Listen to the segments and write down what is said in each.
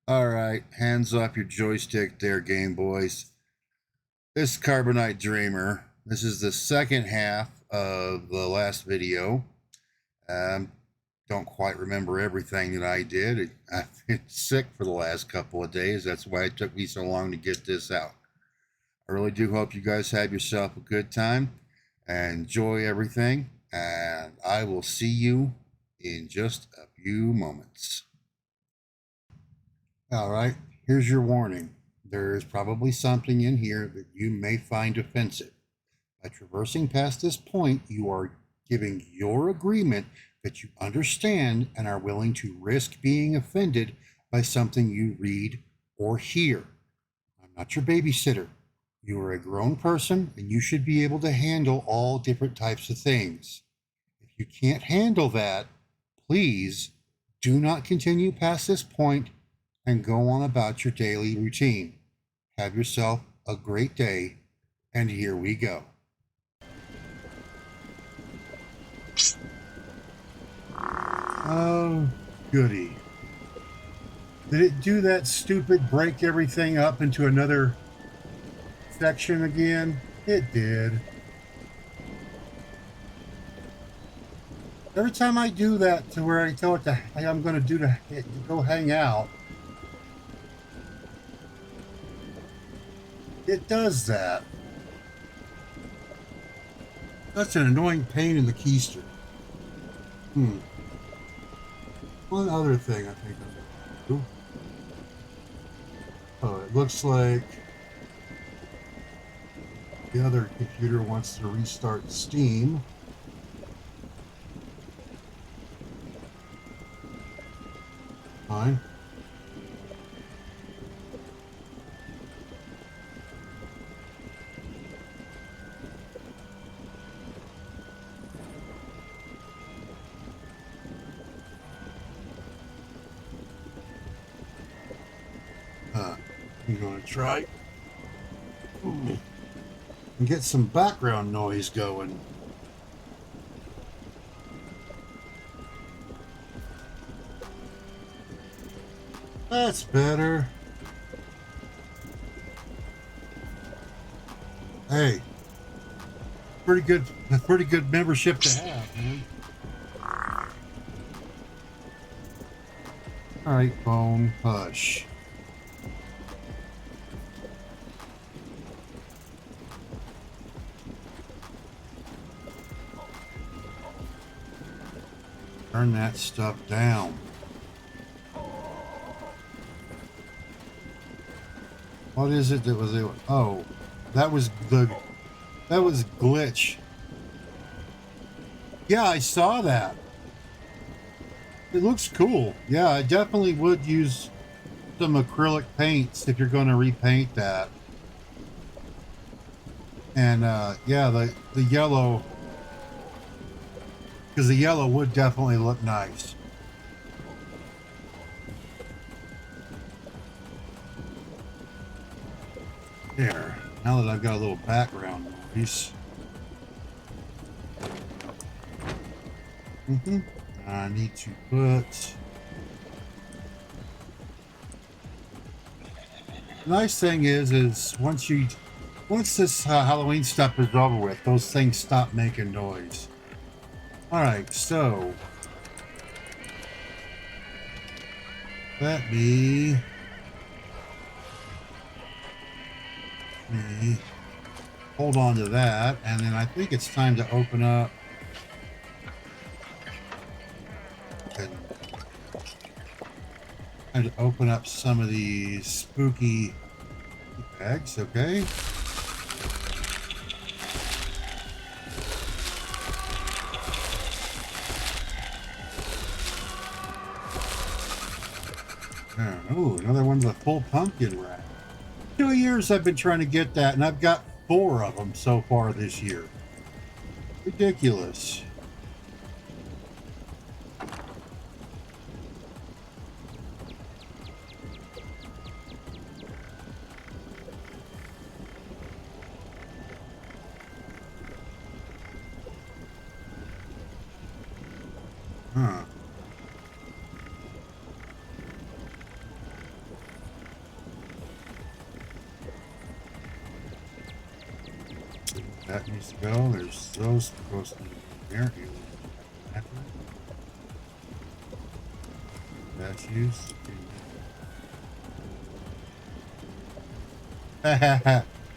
All right, hands off your joystick there, Game Boys. This is Carbonite Dreamer. This is the second half of the last video. Um, don't quite remember everything that I did. I've been sick for the last couple of days. That's why it took me so long to get this out. I really do hope you guys have yourself a good time and enjoy everything. And I will see you in just a few moments. All right, here's your warning. There is probably something in here that you may find offensive. By traversing past this point, you are giving your agreement that you understand and are willing to risk being offended by something you read or hear. I'm not your babysitter. You are a grown person and you should be able to handle all different types of things. If you can't handle that, please do not continue past this point and go on about your daily routine. Have yourself a great day, and here we go. Oh, goody. Did it do that stupid break everything up into another section again? It did. Every time I do that to where I tell it to, I'm going to do to go hang out, it does that. That's an annoying pain in the keister. One other thing I think I'm going to do. Oh, it looks like the other computer wants to restart Steam. Fine. I'm going to try and get some background noise going. That's better. Hey, pretty good membership to have, man. All right, phone, hush. Turn that stuff down. What is it that was it? Oh, that was glitch. Yeah, I saw that. It looks cool. Yeah, I definitely would use some acrylic paints if you're going to repaint that. And yeah, the yellow, because the yellow would definitely look nice. There. Now that I've got a little background noise. I need to put. The nice thing is once this Halloween stuff is over with, those things stop making noise. All right, so let me hold on to that, and then I think it's time to open up some of these spooky bags. Okay. Oh, another one of the full pumpkin wrap. 2 years I've been trying to get that, and I've got 4 of them so far this year. Ridiculous. Huh. That needs to go. There's those supposed to be in there. Statues.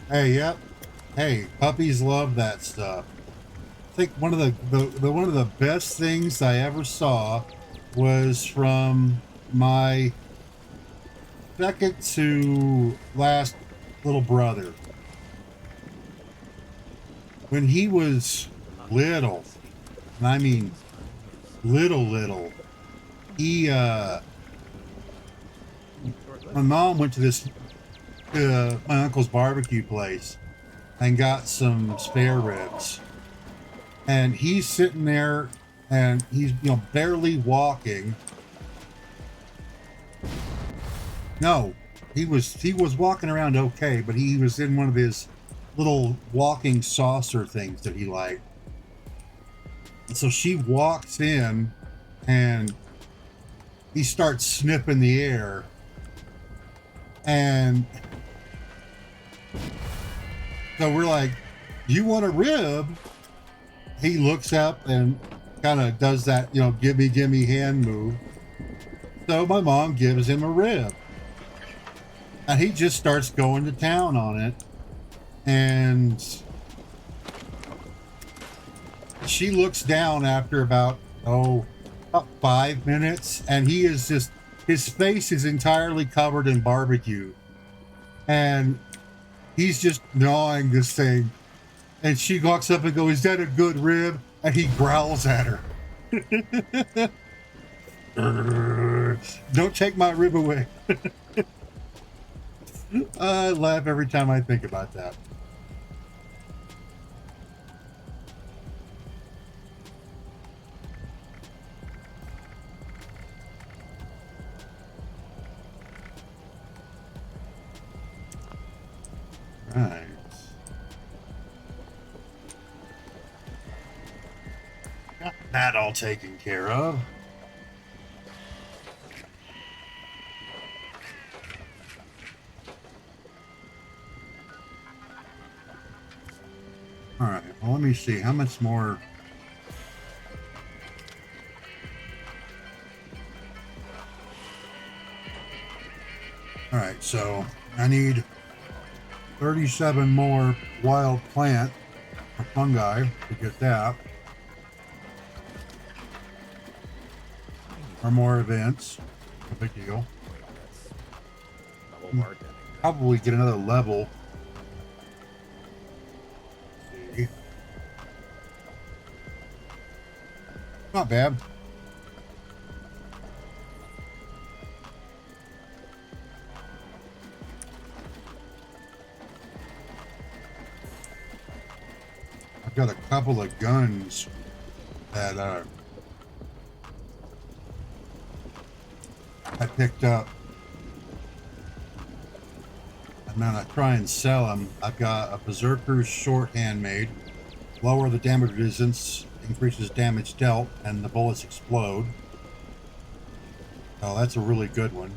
Hey, yep. Hey, puppies love that stuff. I think one of the one of the best things I ever saw was from my second to last little brother. When he was little, and I mean little, he my mom went to this my uncle's barbecue place and got some spare ribs. And he's sitting there and he's barely walking. No, he was walking around okay, but he was in one of his little walking saucer things that he liked. And so she walks in and he starts sniffing the air. And so we're like, "You want a rib?" He looks up and kind of does that, gimme hand move. So my mom gives him a rib. And he just starts going to town on it. And she looks down after about 5 minutes, and he is just, his face is entirely covered in barbecue. And he's just gnawing this thing. And she walks up and goes, "Is that a good rib?" And he growls at her. "Don't take my rib away." I laugh every time I think about that. Right. Got that all taken care of. All right. Well, let me see how much more. All right. So I need 37 more wild plant or fungi to get that. Or more events. No big deal. Probably get another level. Not bad. I've got a couple of guns that I picked up. And then I try and sell them. I've got a Berserker's short handmade. Lower the damage resistance, increases damage dealt, and the bullets explode. Oh, that's a really good one.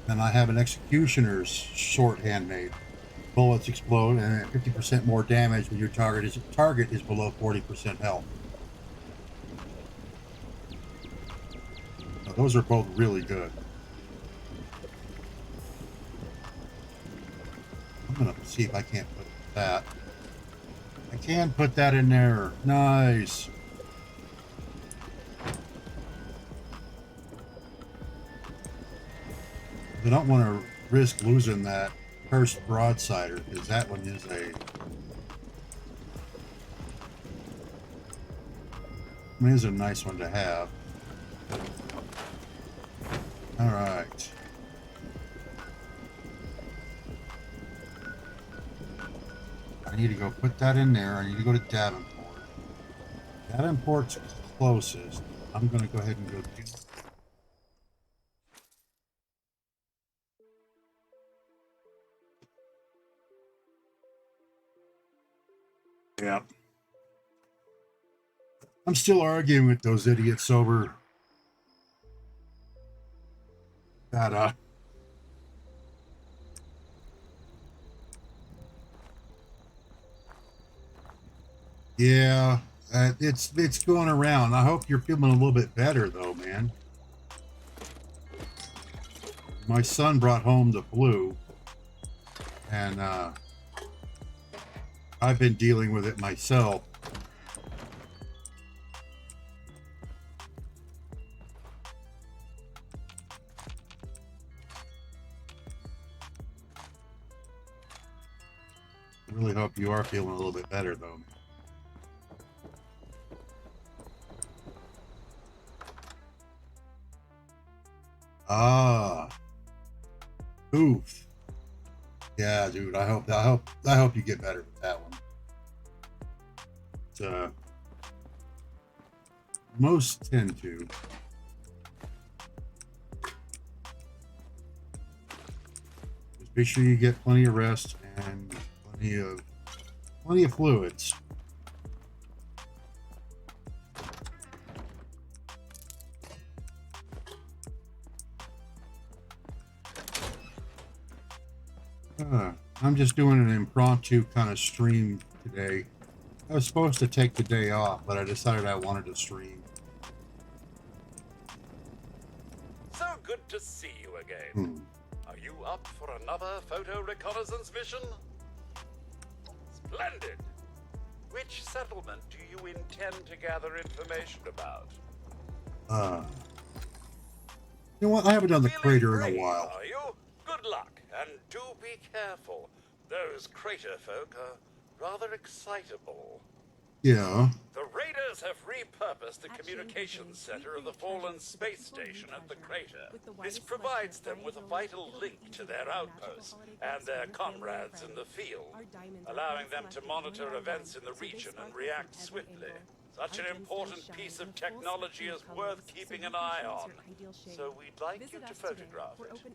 Then I have an Executioner's short handmade. Bullets explode and at 50% more damage when your target is below 40% health. So those are both really good. I'm gonna see if I can't put that. I can put that in there. Nice. I don't want to risk losing that cursed broadsider because that one is a nice one to have. All right. I need to go put that in there. I need to go to Davenport. Davenport's closest. I'm going to go ahead and go do. Yeah. I'm still arguing with those idiots over that Yeah, it's going around. I hope you're feeling a little bit better though, man. My son brought home the flu, and I've been dealing with it myself. I really hope you are feeling a little bit better though. Ah, oof. Yeah, dude. I hope you get better with that one. It's, most tend to. Just be sure you get plenty of rest and plenty of fluids. I'm just doing an impromptu kind of stream today. I was supposed to take the day off, but I decided I wanted to stream. So good to see you again. Hmm. Are you up for another photo reconnaissance mission? Splendid. Which settlement do you intend to gather information about? You know what? I haven't done the Feeling crater in a brave, while. Are you? Good luck, and do be careful. Those crater folk are rather excitable. Yeah. The Raiders have repurposed the communications center of the fallen space station at the crater. This provides them with a vital link to their outposts and their comrades in the field, allowing them to monitor events in the region and react swiftly. Such an important piece of technology is worth keeping an eye on, so we'd like you to photograph it.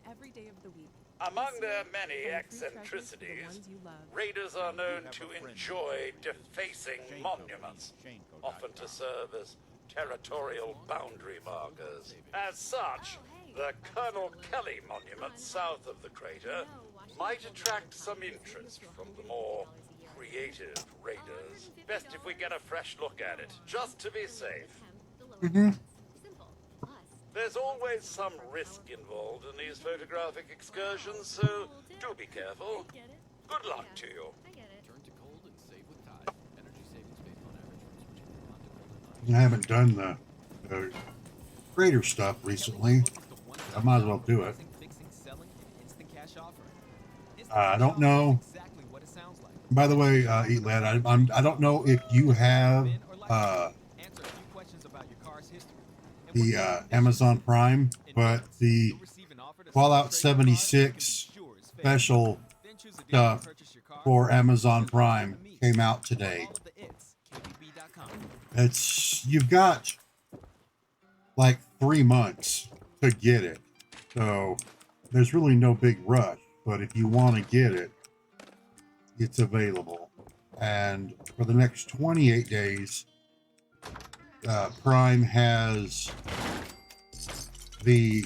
Among their many eccentricities, raiders are known to enjoy defacing monuments, often to serve as territorial boundary markers. As such, the Colonel Kelly monument south of the crater might attract some interest from the more creative raiders. Best if we get a fresh look at it, just to be safe. Mm-hmm. There's always some risk involved in these photographic excursions, so do be careful. Good luck to you. I haven't done the crater stuff recently. I might as well do it. I don't know. By the way, Elad, I don't know if you have the Amazon Prime, but the Fallout 76 special stuff for Amazon Prime came out today. You've got like 3 months to get it, so there's really no big rush. But if you want to get it, it's available. And for the next 28 days, Prime has the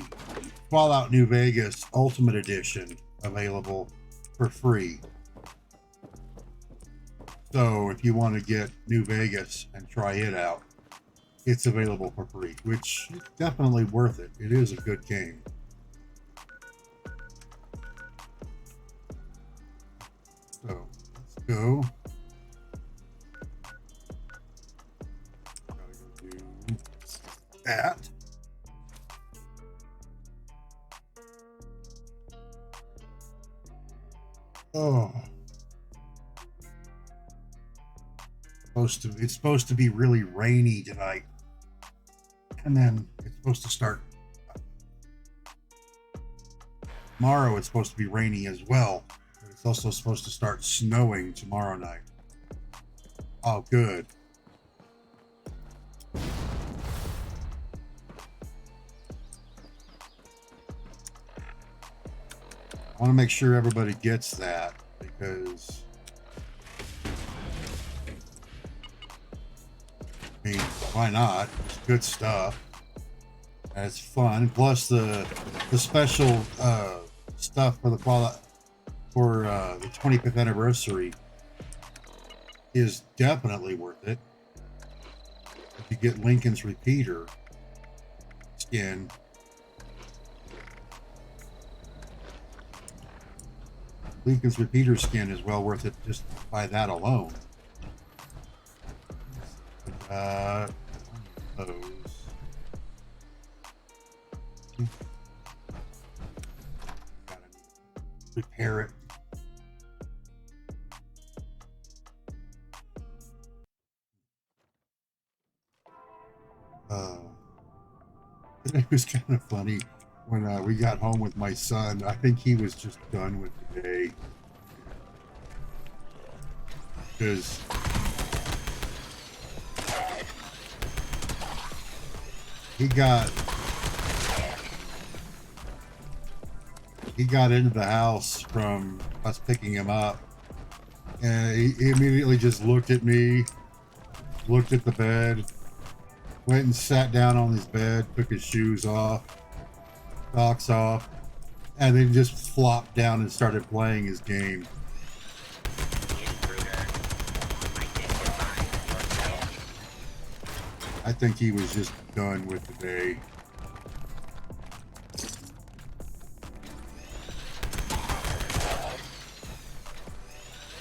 Fallout New Vegas Ultimate Edition available for free. So if you want to get New Vegas and try it out, it's available for free, which is definitely worth it. It is a good game. So let's go. Gotta go do that. Oh. It's supposed to be really rainy tonight. And then it's supposed to start tomorrow. It's supposed to be rainy as well. But it's also supposed to start snowing tomorrow night. Oh, good. I want to make sure everybody gets that because I mean, why not? It's good stuff. And it's fun. Plus the special stuff for the Fallout for the 25th anniversary is definitely worth it. If you get Lincoln's repeater skin, Lincoln's repeater skin is well worth it just by that alone. Those. Gotta repair it. It was kind of funny when we got home with my son. I think he was just done with the day because he got into the house from us picking him up, and he immediately just looked at me, looked at the bed, went and sat down on his bed, took his shoes off, socks off, and then just flopped down and started playing his game. I think he was just done with the day.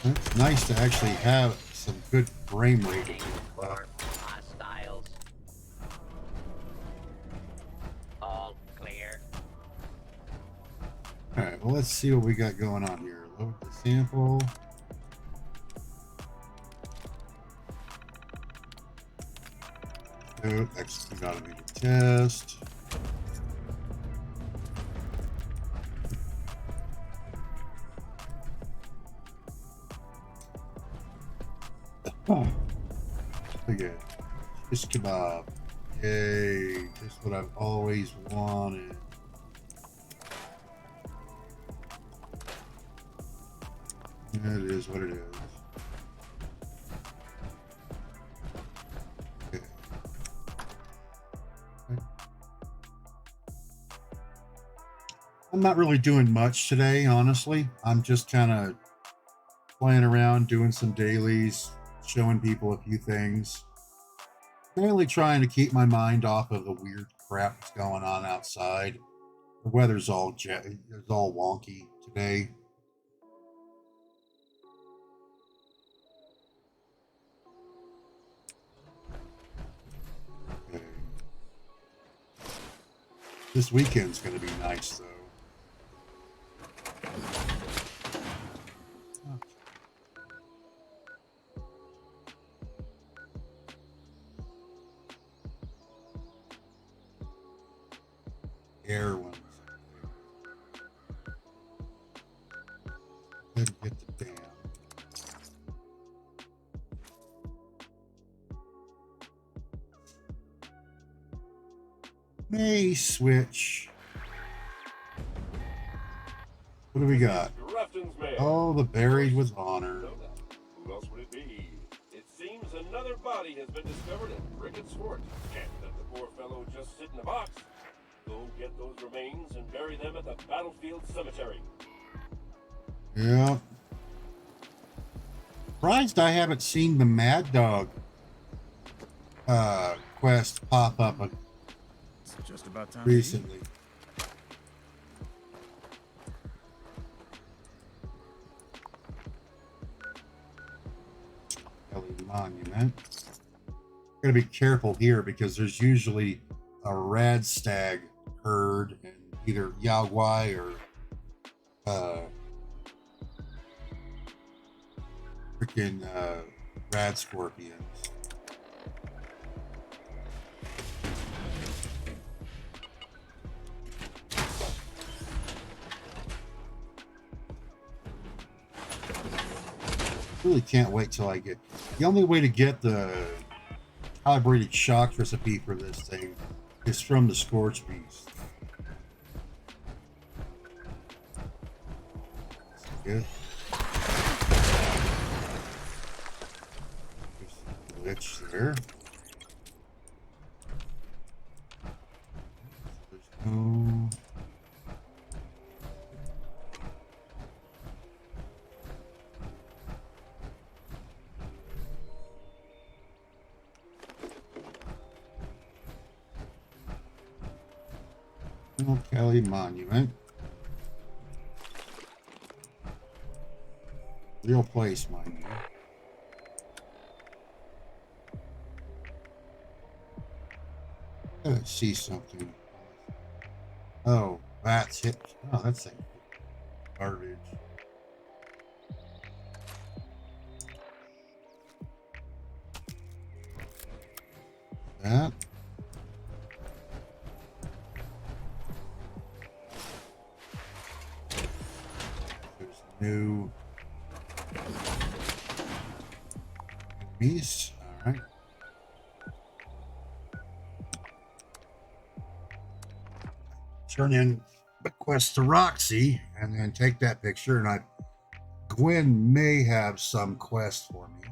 It's nice to actually have some good frame rate. Hostiles. All clear. Alright, well, let's see what we got going on here. Load the sample. Execute automated test. Oh, again, fish kebab. Yay, just what I've always wanted. It is what it is. Okay. I'm not really doing much today, honestly. I'm just kind of playing around, doing some dailies, showing people a few things. Mainly trying to keep my mind off of the weird crap that's going on outside. The weather's all wonky today. Okay. This weekend's going to be nice, though. Air ones. Let's get the dam. May switch. What do we got? Oh, the buried with honor. Who else would it be? It seems another body has been discovered at Brickett's Fort. Can't let the poor fellow just sit in a box. Go get those remains and bury them at the battlefield cemetery. Yeah. Surprised I haven't seen the Mad Dog quest pop up It's just about time recently. Kelly Monument. Gotta be careful here because there's usually a rad stag herd and either Yaogwai or freaking rad scorpions. Really can't wait till I get the only way to get the calibrated shocks recipe for this thing is from the Scorch Beast. Good. There's a glitch there. There's no. Original Kelly Monument. Real place, mind you. I see something. Oh, that's it. Oh, that's like garbage. That. There's new enemies. All right. Turn in the quest to Roxy and then take that picture. And Gwen may have some quest for me.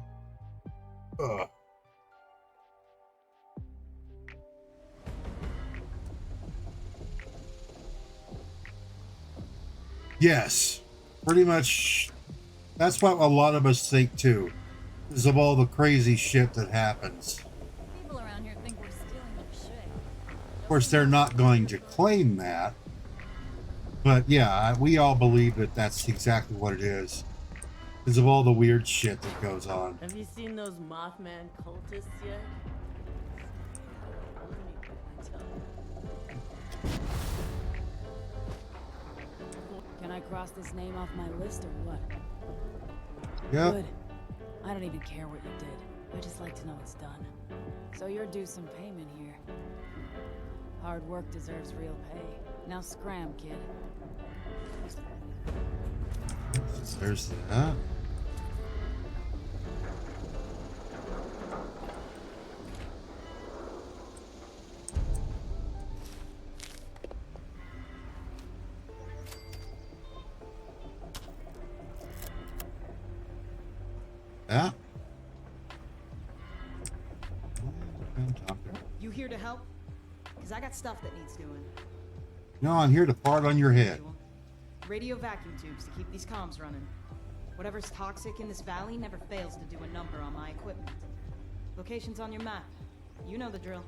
Ugh. Yes, pretty much. That's what a lot of us think too, is of all the crazy shit that happens. People around here think we're stealing their shit. Of course, they're not going to claim that, but yeah, we all believe that that's exactly what it is, because of all the weird shit that goes on. Have you seen those Mothman cultists yet? Let me tell you. Can I cross this name off my list or what? Yep. Good. I don't even care what you did. I just like to know it's done. So you're due some payment here. Hard work deserves real pay. Now scram, kid. There's that. Yeah. You here to help? Because I got stuff that needs doing. No, I'm here to fart on your head. Radio vacuum tubes to keep these comms running. Whatever's toxic in this valley never fails to do a number on my equipment. Location's on your map. You know the drill.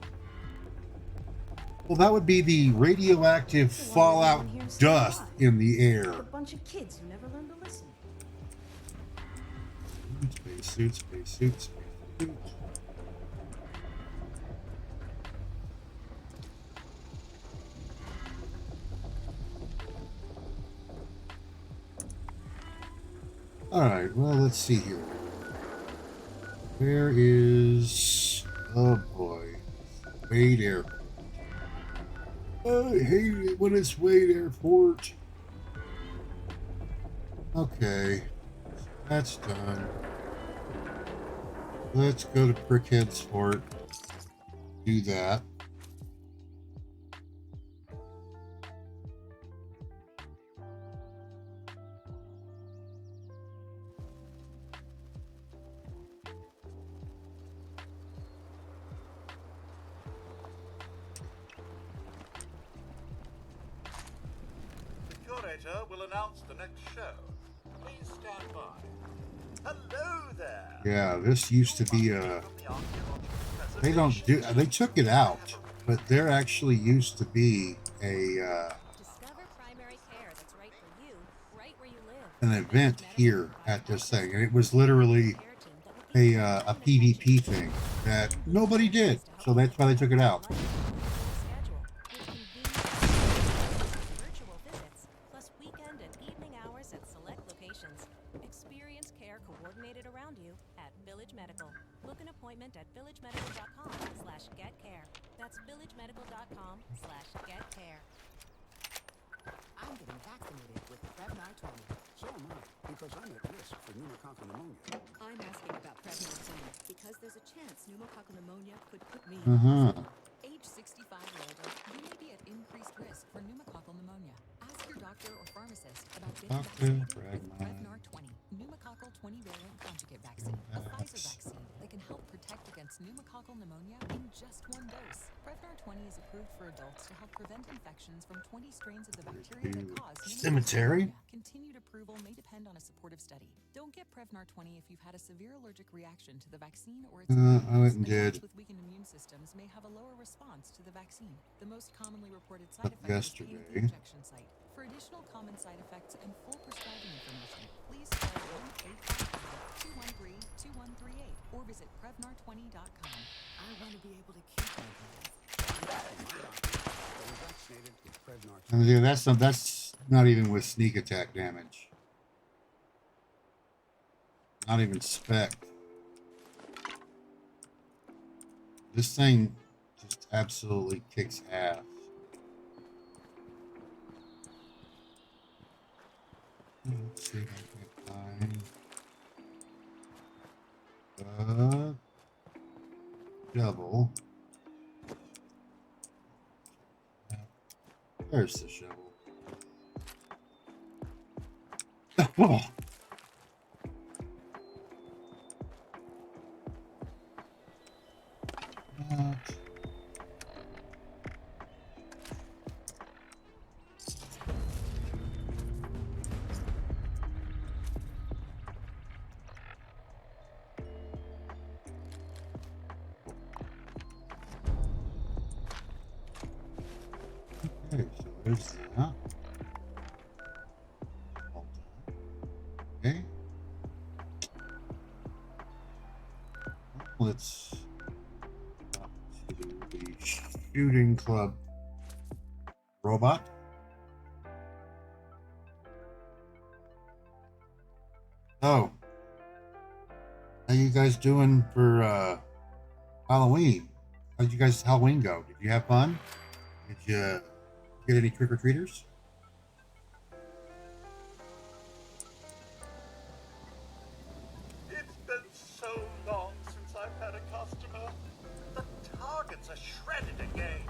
Well, that would be the radioactive fallout dust in the air. A bunch of kids who never learned to listen. Spacesuit, spacesuit, spacesuit. Alright, well, let's see here. Where is... Oh boy. Wade Airport. I hate it when it's Wade Airport. Okay. That's done. Let's go to Brickhead's Fort. Do that. The curator will announce the next show. Please stand by. Hello there. Yeah, this used to be a... They don't do... They took it out, but there actually used to be a... an event here at this thing, and it was literally a PvP thing that nobody did, so that's why they took it out. Plus weekend and evening hours at select locations. Experience care coordinated around you at Village Medical. Book an appointment at villagemedical.com/getcare. That's villagemedical.com/getcare. I'm getting vaccinated with Prevnar 20. So am I, because I'm at risk for pneumococcal pneumonia. I'm asking about Prevnar 20 because there's a chance pneumococcal pneumonia could put me Age 65 or older, you may be at increased risk for pneumococcal pneumonia. Ask your doctor or pharmacist about getting vaccinated with Prevnar 20, pneumococcal 20-valent conjugate vaccine, a Pfizer vaccine that can help protect against pneumococcal pneumonia in just one dose. Prevnar 20 is approved for adults to help prevent infections from 20 strains of the bacteria that cause Cemetery. Continue to approval may depend on a supportive study. Don't get Prevnar 20 if you've had a severe allergic reaction to the vaccine or its I went and Adults did with weakened immune systems may have a lower response to the vaccine. The most commonly reported side effect is pain at the yesterday. injection site. For additional common side effects and full prescribing information, please call 1-855-213-2138 or visit Prevnar20.com. I want to be able to keep my hands. Vaccinated with Prevnar. And yeah, that's not even with sneak attack damage. Not even spec. This thing just absolutely kicks ass. Let's see if I can find shovel. There's the shovel. Oh. Okay, so there's that. Okay. Let's talk to the shooting club robot. Oh, how you guys doing for Halloween? How'd you guys Halloween go? Did you have fun? Did you get any trick-or-treaters? It's been so long since I've had a customer. The targets are shredded again.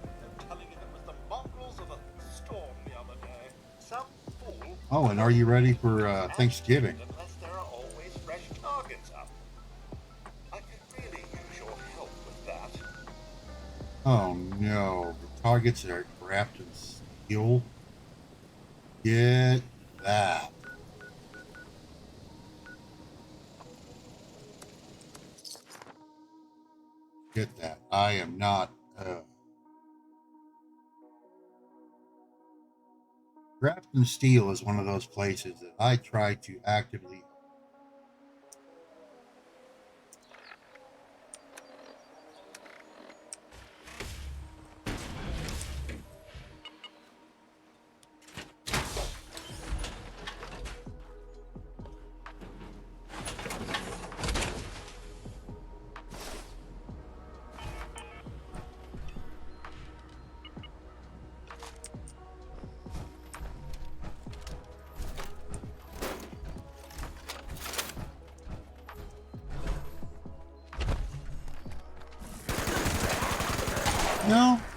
They're telling you it was the mongrels of a storm the other day. Some fool. Oh, and are you ready for Thanksgiving? Unless there are always fresh targets up. I could really use your help with that. Oh no, the targets are wrapped in steel. Get that. Get that. I am not Grafton Steel is one of those places that I try to actively.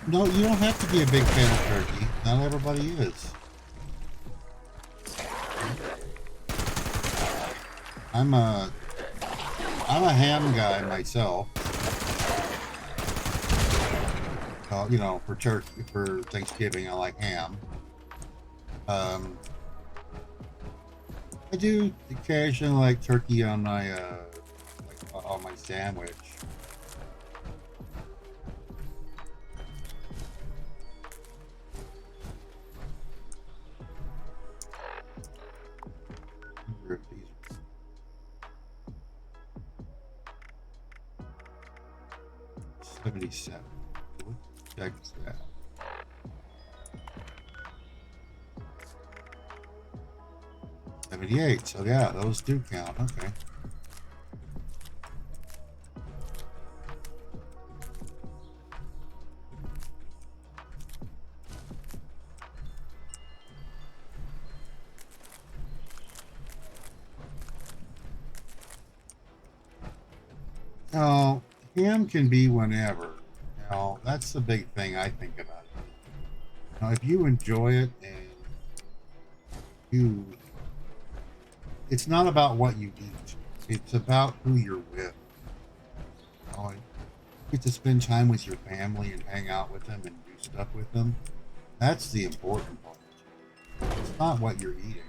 No, you don't have to be a big fan of turkey. Not everybody is. I'm a ham guy myself. You know, for Thanksgiving, I like ham. I do occasionally like turkey on my on my sandwich. These 77. Check that. 78. So yeah, those do count. Okay. Now, ham can be whenever. Now, that's the big thing I think about it. Now, if you enjoy it and it's not about what you eat. It's about who you're with. You know, you get to spend time with your family and hang out with them and do stuff with them. That's the important part. It's not what you're eating.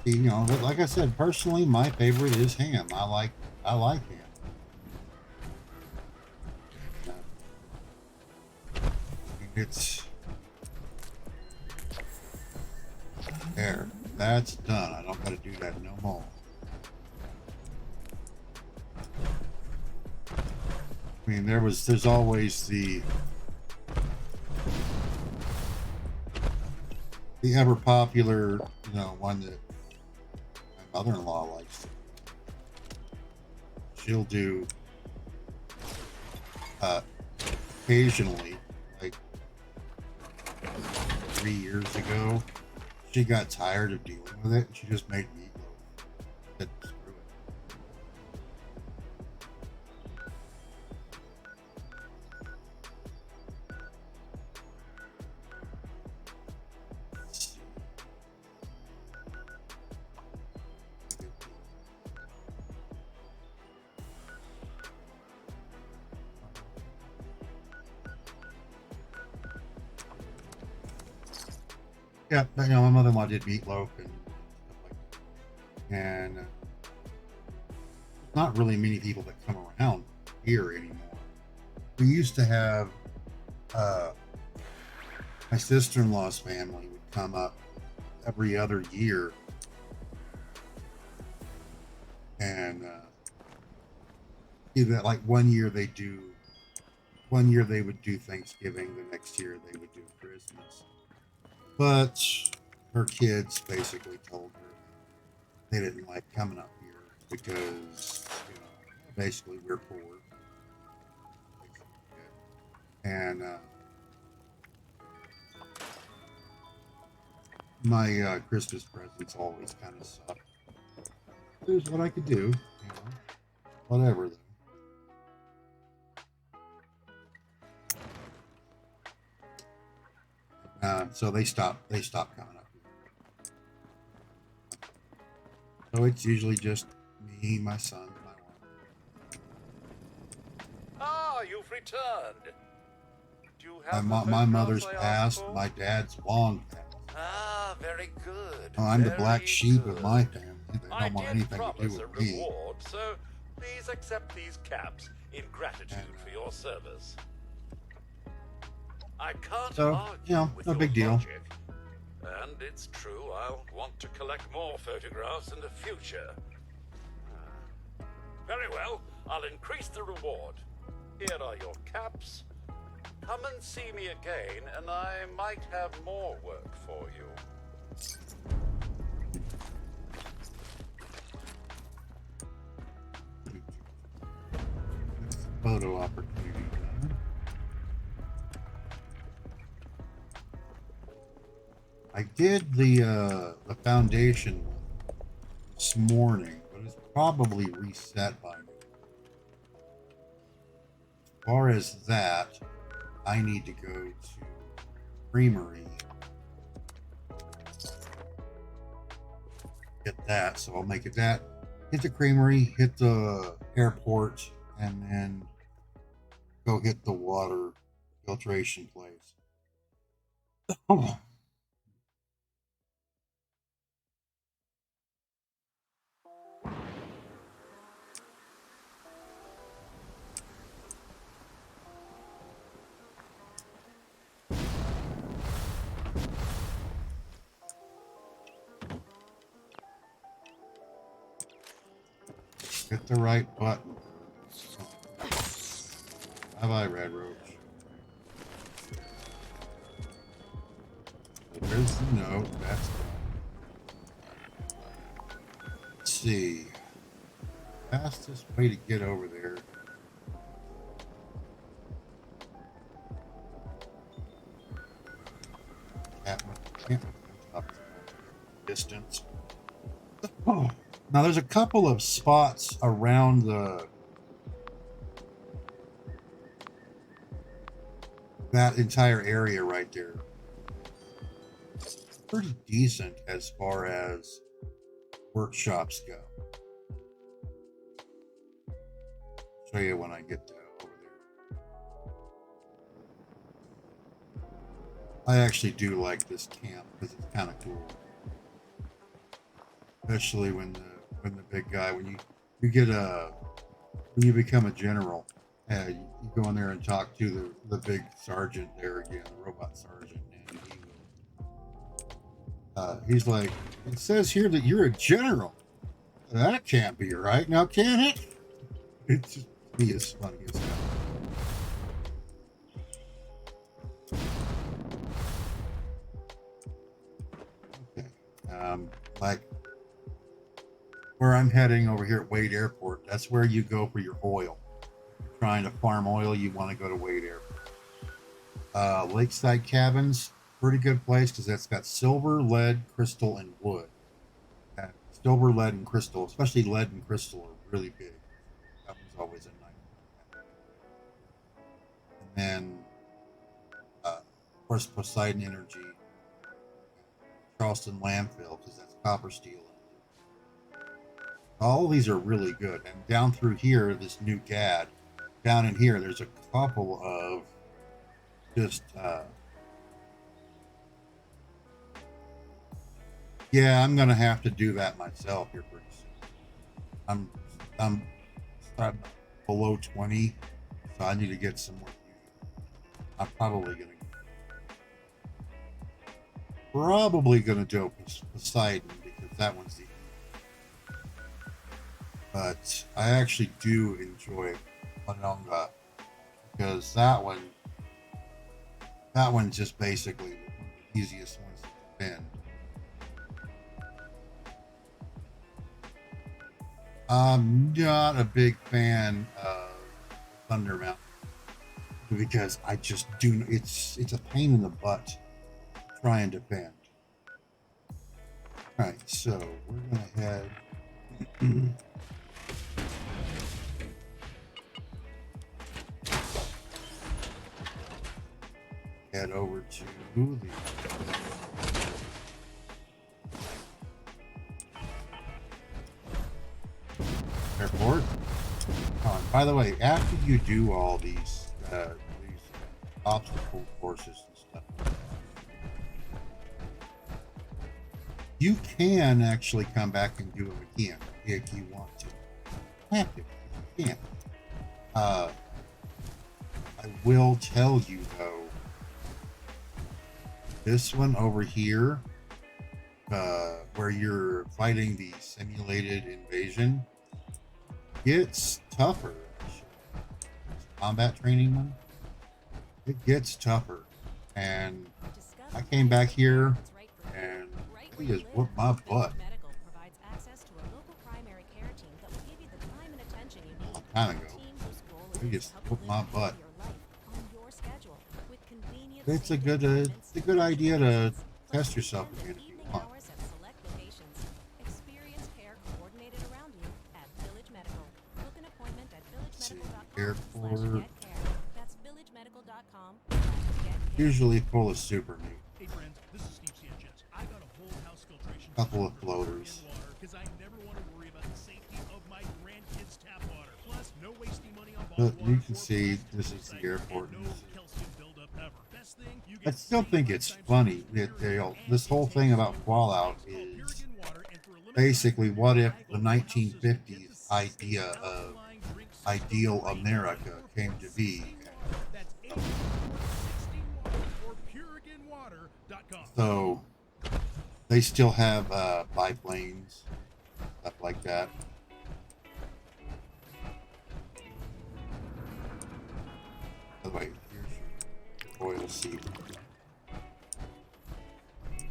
You know, but like I said, personally, my favorite is ham. I like ham. It's there. That's done. I don't got to do that no more. I mean, there's always the ever popular, you know, one that my mother-in-law likes. She'll do occasionally, like 3 years ago, she got tired of dealing with it and she just made meatloaf. Said, screw it. Yeah, but, you know, my mother-in-law did meatloaf and stuff like that. And not really many people that come around here anymore. We used to have my sister-in-law's family would come up every other year, and either like one year they would do Thanksgiving, the next year they would do Christmas. But her kids basically told her they didn't like coming up here because, you know, basically we're poor. And my Christmas presents always kind of suck. Here's what I could do, you know, whatever though. So they stopped coming up here. So it's usually just me, my son, my wife. Ah, you've returned. Do you have My mother's I asked passed, for? my dad's long passed. Ah, very good. I'm the black very sheep good. of my family. They I don't want did anything to do promise a with me. reward, so please accept these caps in gratitude for your service. I can't So, argue you know, with no your big deal. logic. And it's true, I'll want to collect more photographs in the future. Very well, I'll increase the reward. Here are your caps. Come and see me again, and I might have more work for you. Photo opportunity. I did the foundation one this morning, but it's probably reset by now. As far as that, I need to go to Creamery. Get that, so I'll make it that. Hit the Creamery, hit the airport, and then go hit the water filtration place. Oh. Hit the right button. Bye-bye, Red Roach. There's the note. That's done. Let's see. Fastest way to get over there. Can't distance. Oh. Now there's a couple of spots around that entire area right there. Pretty decent as far as workshops go. Show you when I get over there. I actually do like this camp because it's kind of cool. especially when the big guy, when you get when you become a general, you go in there and talk to the big sergeant there again, the robot sergeant, and he's like, it says here that you're a general. That can't be right, now can it? It's just me as funny as hell. Okay, like where I'm heading over here at Wade Airport, that's where you go for your oil. If you're trying to farm oil, you want to go to Wade Airport. Lakeside Cabins, pretty good place because that's got silver, lead, crystal, and wood. Silver, lead, and crystal, especially lead and crystal, are really big. That one's always a nice one. And then, of course, Poseidon Energy, Charleston Landfill, because that's copper, steel, and all these are really good. And down through here, this new GAD, down in here, there's a couple of just, yeah, I'm gonna have to do that myself here pretty soon. I'm below 20, so I need to get some more. I'm probably gonna do Poseidon because that one's the. But I actually do enjoy Monongah because that one's just basically one of the easiest ones to defend. I'm not a big fan of Thunder Mountain because I just do. It's a pain in the butt to try and defend. All right, so we're gonna head. Head over to the airport. Oh, and by the way, after you do all these obstacle courses and stuff, you can actually come back and do them again if you want to. You have to, you can't. I will tell you though, this one over here, where you're fighting the simulated invasion, gets tougher. Combat training one, it gets tougher. And I came back here and he just whooped my butt. A long time ago. He just whooped my butt. It's a good idea to test yourself again if you want. Let's see, airport. Usually full of super meat. Hey friends, this is Steve Sanchez. I got a whole house filtration. Couple of floaters. Because I never want to worry about the safety of my grandkids' tap water. Plus, no wasting money on But you can see this is the airport. I still think it's funny that this whole thing about Fallout is basically what if the 1950s idea of ideal America came to be. So they still have biplanes, stuff like that. By the way, here's your oil seep.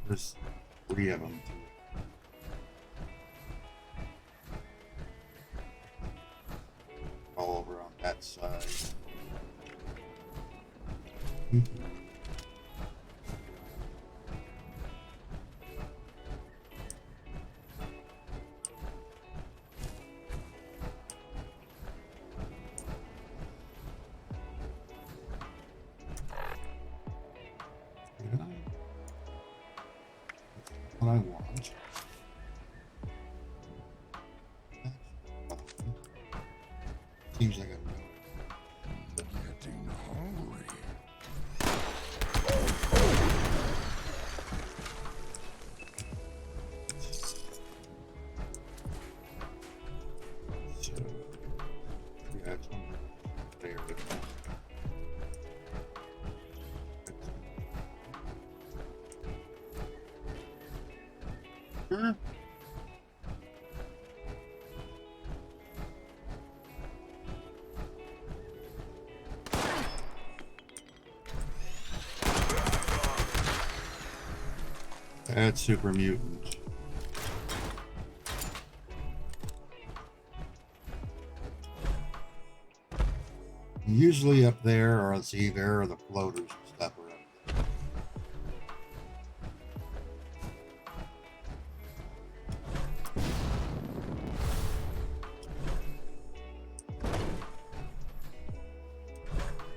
There's 3 of them. All over on that side. What I want. Seems like I'm getting hungry. That's super mutant. Usually up there, or let's see, there are the floaters and stuff around there.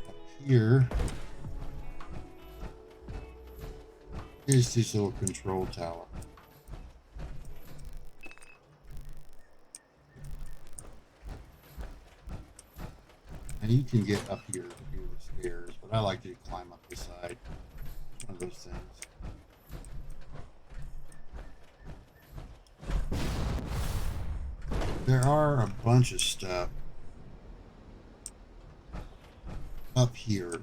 Up here is this little control tower. And you can get up here through the stairs, but I like to climb up the side. It's one of those things. There are a bunch of stuff up here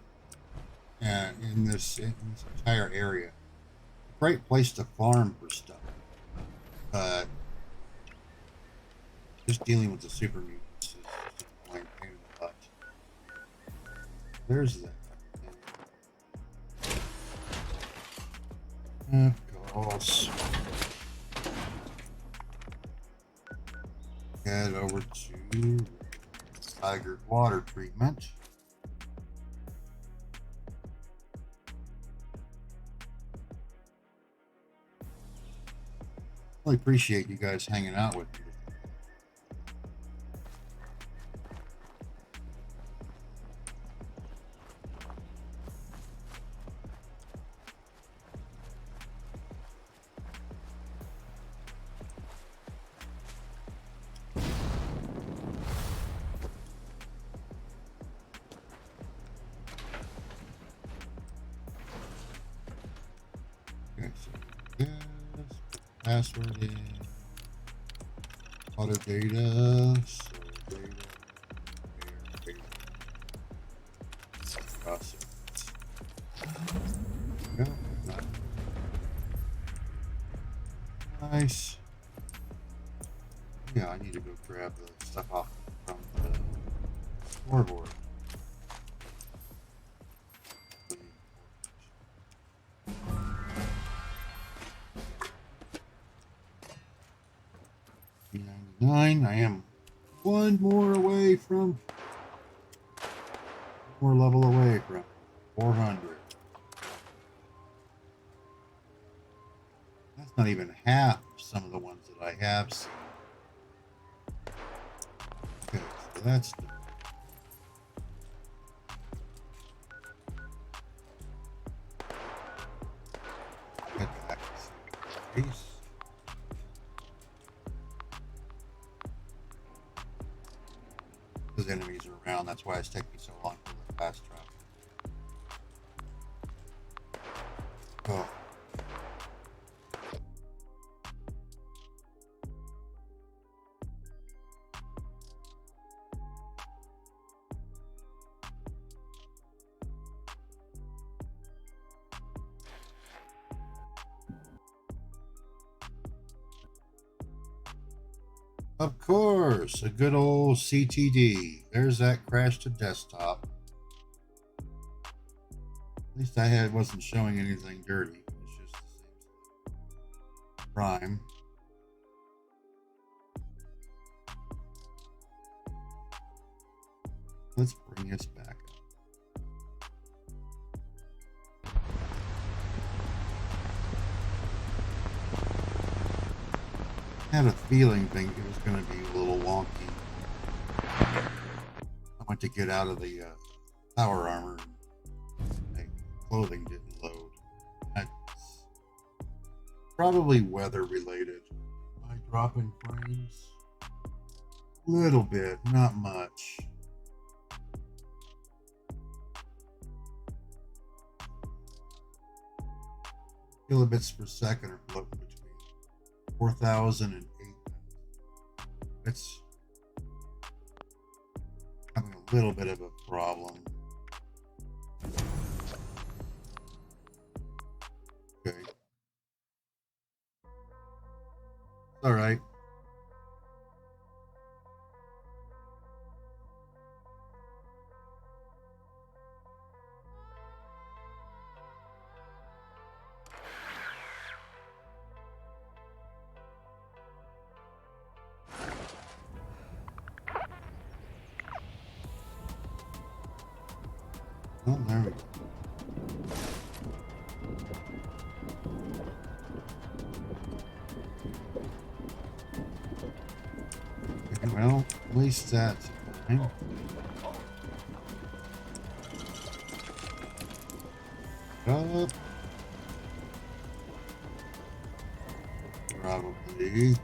and in this entire area. Great place to farm for stuff, but just dealing with the super mutants is just a pain in the butt. There's that. Of course. Head over to Tiger water treatment. Really appreciate you guys hanging out with me. Okay, so yes, password in auto data, so data, process. There we go. Nice. Yeah, I need to go grab the stuff off from the scoreboard. $3.99. I am one more level away from 400. That's not even half of some of the ones that I have seen. Okay, so that's the head back to base. Because enemies are around, that's why it's taking so long for the fast travel. Oh. Of course, a good old CTD. There's that crash to desktop. At least wasn't showing anything dirty. It's just the same stuff. Prime. Let's bring us back up. I had a feeling it was going to be a little wonky. I went to get out of the power armor and my clothing didn't load. That's probably weather related. Am I dropping frames? A little bit, not much. Kilobits per second are floating between 4,000 and 8,000. It's having a little bit of a problem. Okay. All right. Oh, there we go. Okay, well, at least that's fine. Up. Probably.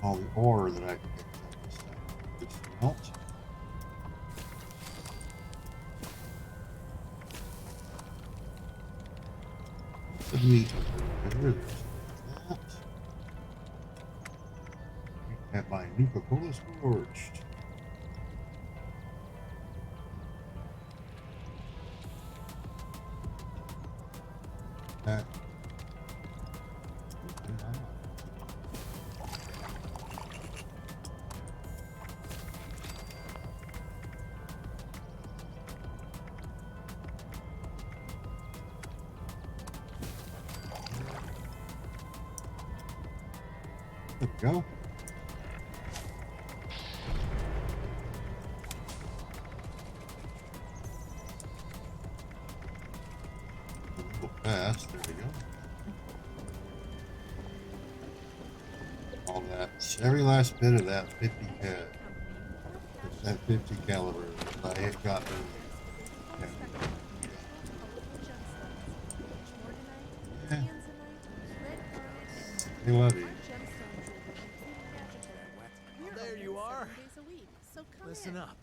All the ore that I picked up this time. Good smelt. The meat. There's that. At my Nuka-Cola scorched. That. There we go. A little fast. There we go. All that, every last bit of that 50 head, that 50 caliber that I had got earlier. Yeah. They love you. There you are. Listen up.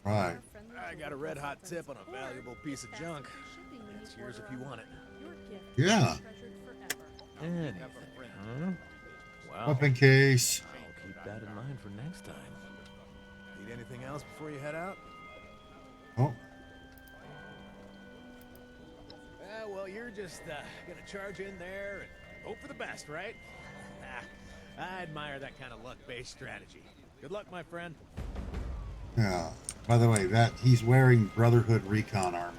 Right. I got a red hot tip on a valuable piece of junk. It's yours if you want it. Yeah. Anything, huh? Wow. Weapon case. I'll keep that in mind for next time. Need anything else before you head out? Oh. Well, you're just gonna charge in there and hope for the best, right? I admire that kind of luck-based strategy. Good luck, my friend. Yeah. By the way, that he's wearing Brotherhood recon armor.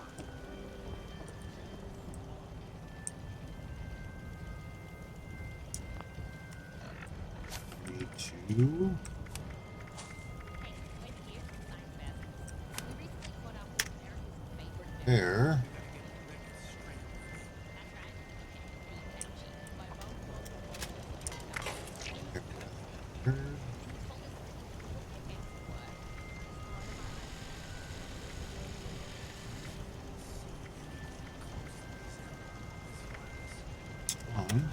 Me too. There. Fine.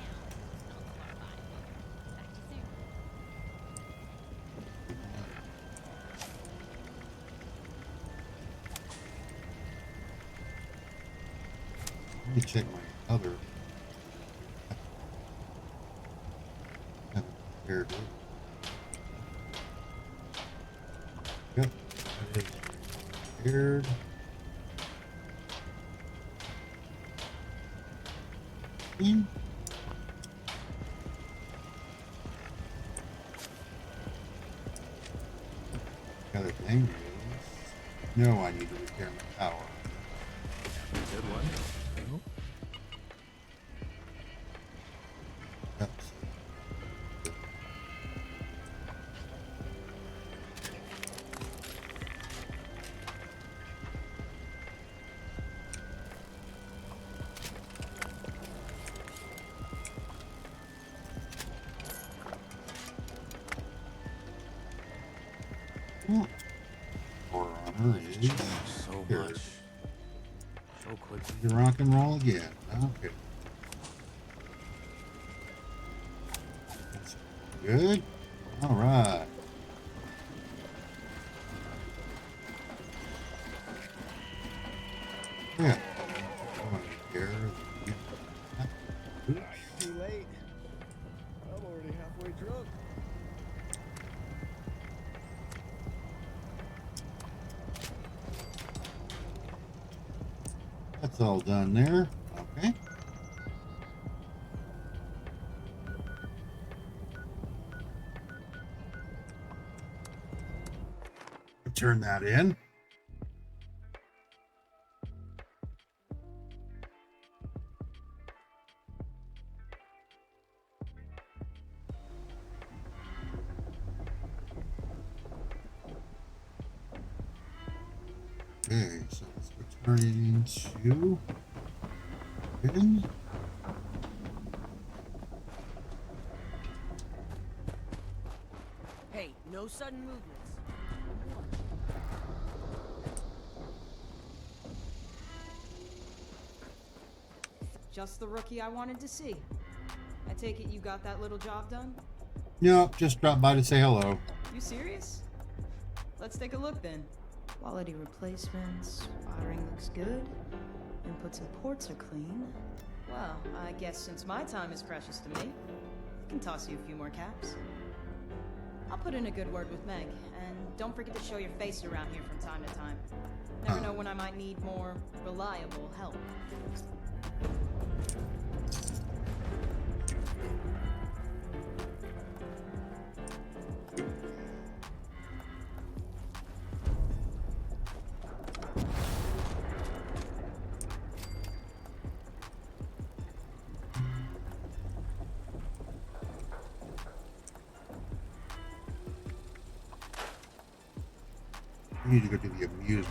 Let me check my other. Haven't prepared it. Yep, that is prepared. Other thing is, no, I need to repair my power. Good one. Yep. Or honor is So here. much. So quickly. You rock and roll again. Okay. That's good. All right. Yeah. Too late. I'm already halfway drunk. It's all done there. Okay. Turn that in. Okay, so let's return it into bin. Hey, no sudden movements. Just the rookie I wanted to see. I take it you got that little job done? Nope, just dropped by to say hello. You serious? Let's take a look then. Quality replacements, wiring looks good, inputs and ports are clean. Well, I guess since my time is precious to me, I can toss you a few more caps. I'll put in a good word with Meg, and don't forget to show your face around here from time to time. Never know when I might need more reliable help. We need to go to the amusement.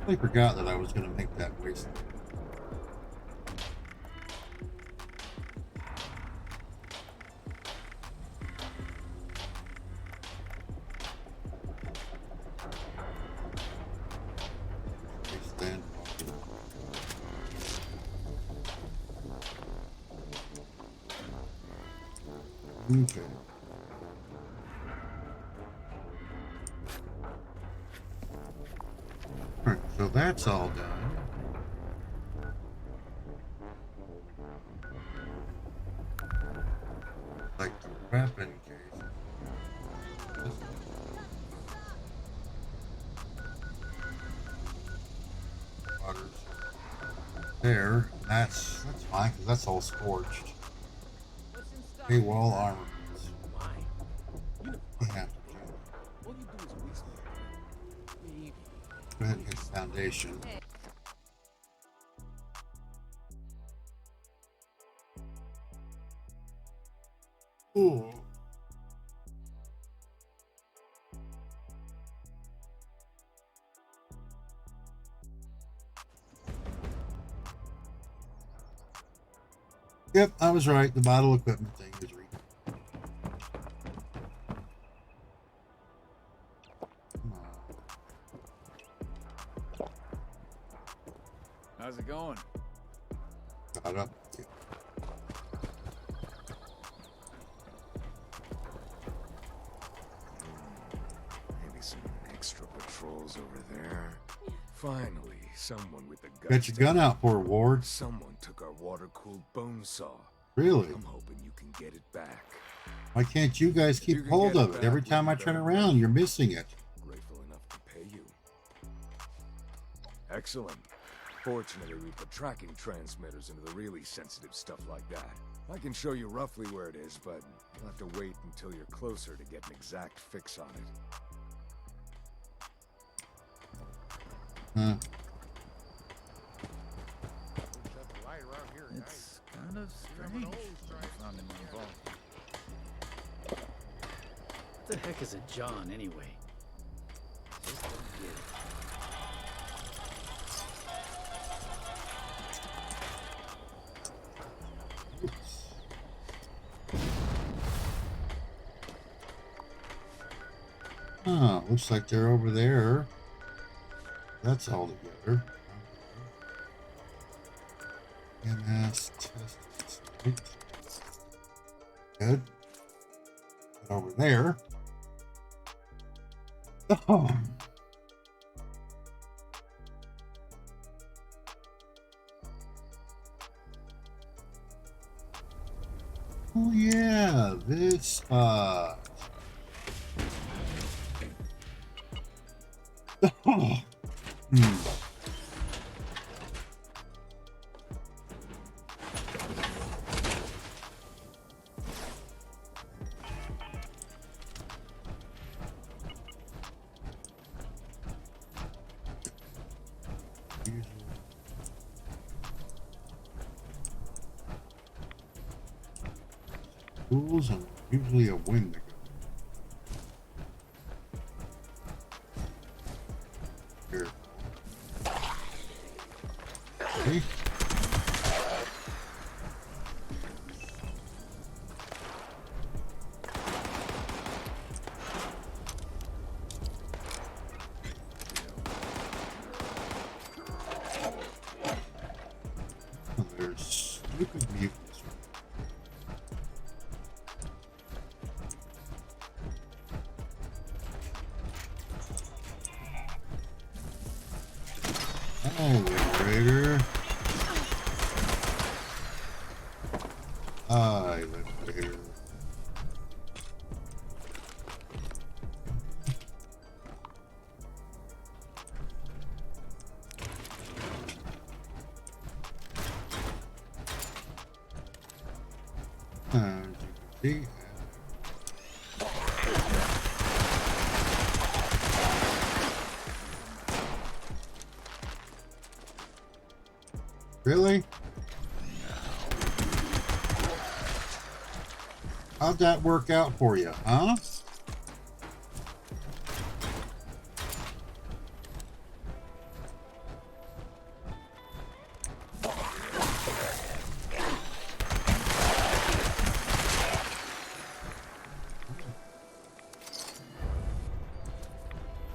I forgot that I was going to make that waste. Okay. Alright, so that's all done. Like the weapon case. Waters. There. That's fine, because that's all scorched. Hey, wall armor. We have to do. Go ahead and hit foundation. Ooh. Yep, I was right. The bottle equipment thing is reading. How's it going? Got up. Yeah. Maybe some extra patrols over there. Finally, someone with the guts. Get your gun out for Ward. Someone took our water-cooled bone saw. Really? I'm hoping you can get it back. Why can't you guys keep hold of it? Every time I turn around, you're missing it. Grateful enough to pay you. Excellent. Fortunately, we put tracking transmitters into the really sensitive stuff like that. I can show you roughly where it is, but you'll have to wait until you're closer to get an exact fix on it. Huh. It's kind of strange. I found him involved. What the heck is a John anyway? Just don't get it. Oh, looks like they're over there. That's all together. MS test. Good. But over there. Oh. Oh yeah, this spot. Oh. Tools and usually a wind that goes here. Okay. Oh, there's stupid mutants. Elevator. Elevator. As you can see, really? How'd that work out for you, huh?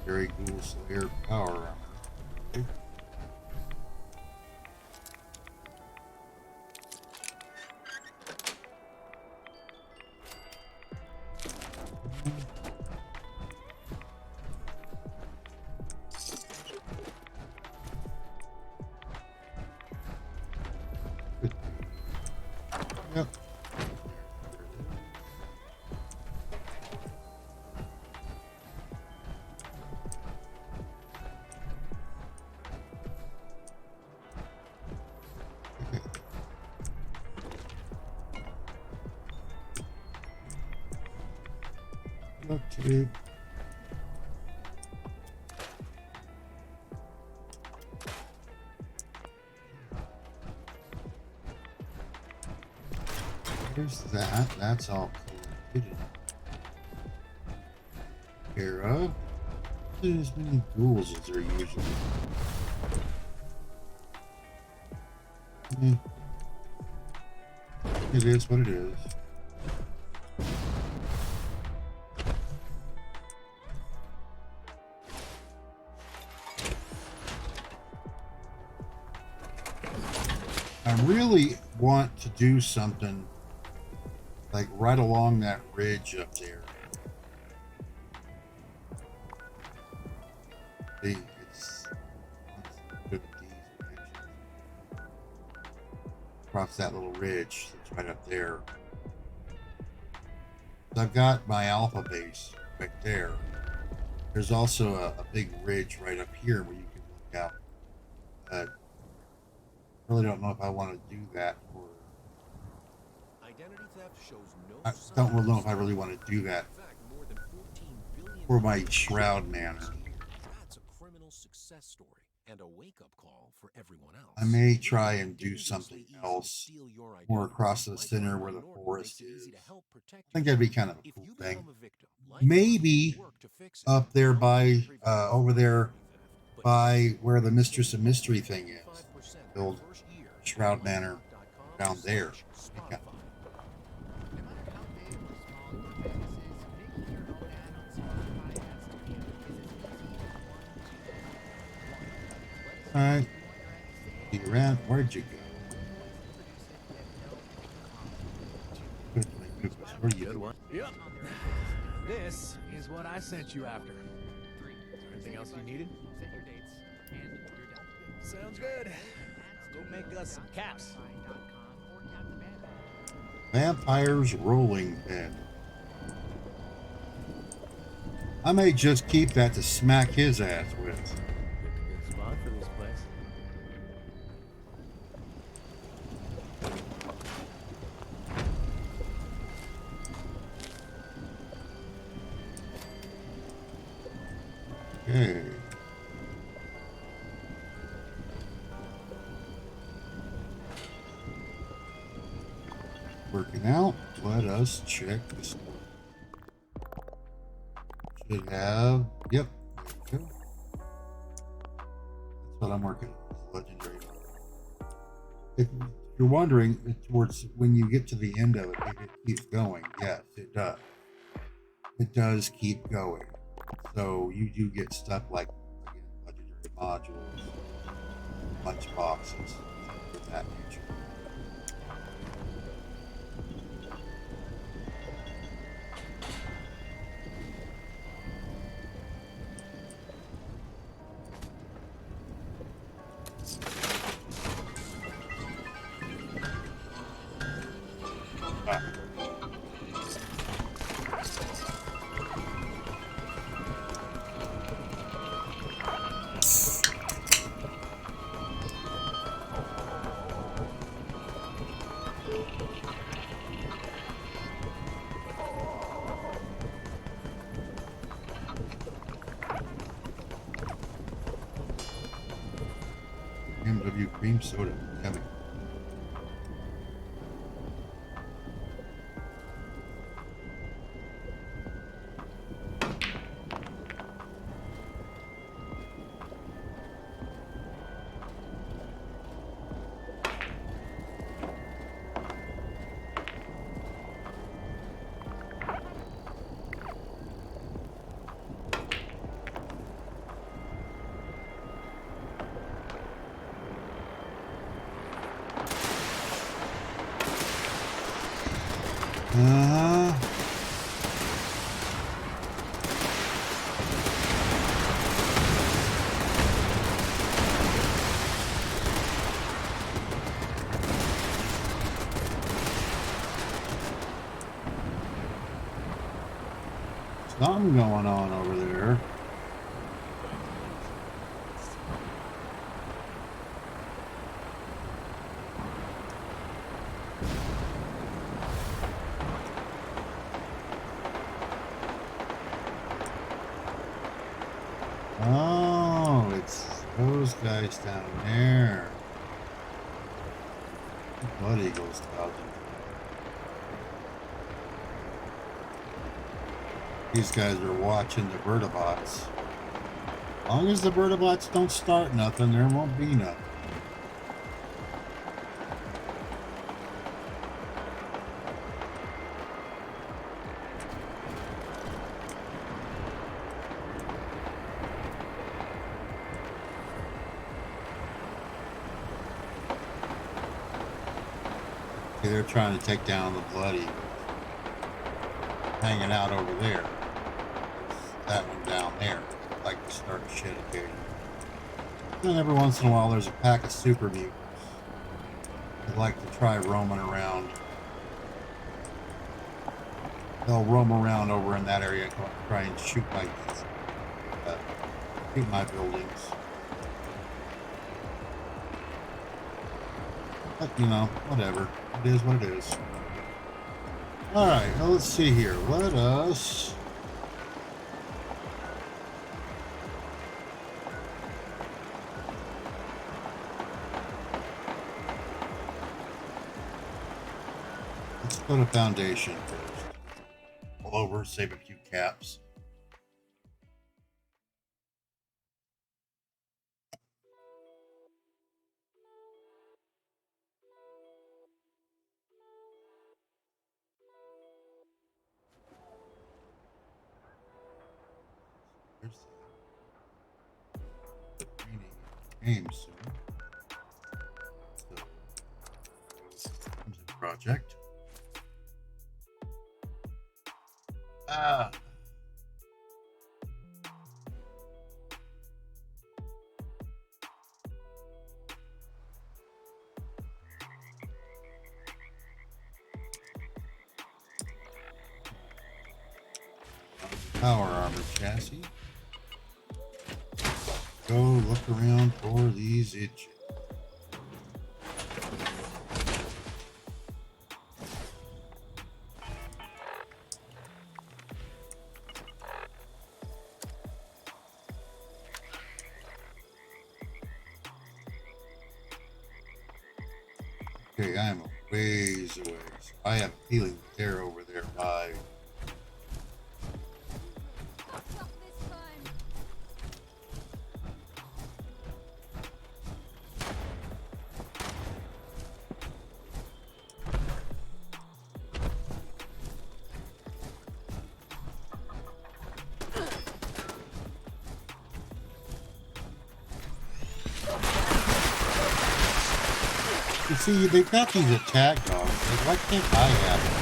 Very cool Slayer power armor. Okay. Yep. Okay. There's that. That's all collected. Care of. There's as many ghouls as there usually. It is what it is. I really want to do something like right along that ridge up there. See, it's across that little ridge that's right up there. So I've got my alpha base right there. There's also a big ridge right up here where you can look out. I really don't know if I want to do that for. Identity theft shows no I don't really know if I really want to do that for my Shroud Manor. That's a criminal success story and a wake-up call for everyone else. I may try and do something else more across the center where the forest is. I think that'd be kind of a cool thing. Maybe up there by over there by where the Mistress of Mystery thing is. Build Shroud Manor down there. Alright. You ran. Where'd you go? Or you. Good one. Yep. This is what I sent you after. Is there anything else you needed? Sounds good. Go make us some caps. Vampire's rolling pin. I may just keep that to smack his ass with. Good spot for this place. Okay. Working out. Let us check this one. Should have. Yep. There we go. That's what I'm working on. Legendary. If you're wondering, towards when you get to the end of it, if it keeps going. Yes, it does. It does keep going. So you do get stuff like, again, legendary modules, lunch boxes, of that nature. MW cream soda. Yummy. Something going on over there. Oh, it's those guys down there. Blood Eagles thousand. These guys are watching the vertibots. As long as the vertibots don't start nothing, there won't be nothing. Okay, they're trying to take down the Blood Eagles. Hanging out over there. That one down there. Like to start shit occasionally. And every once in a while there's a pack of super mutants that like to try roaming around. They'll roam around over in that area and try and shoot my buildings. But you know, whatever. It is what it is. Alright, well, let's see here. Let us... Let's go to Foundation first. Pull over, save a few caps. Game soon. So, comes in project. power armor chassis. Go look around for these itches. Okay, I am a ways away. So I have a feeling that they're over there by. You see, they've got these attack dogs. Like, why can't I have them?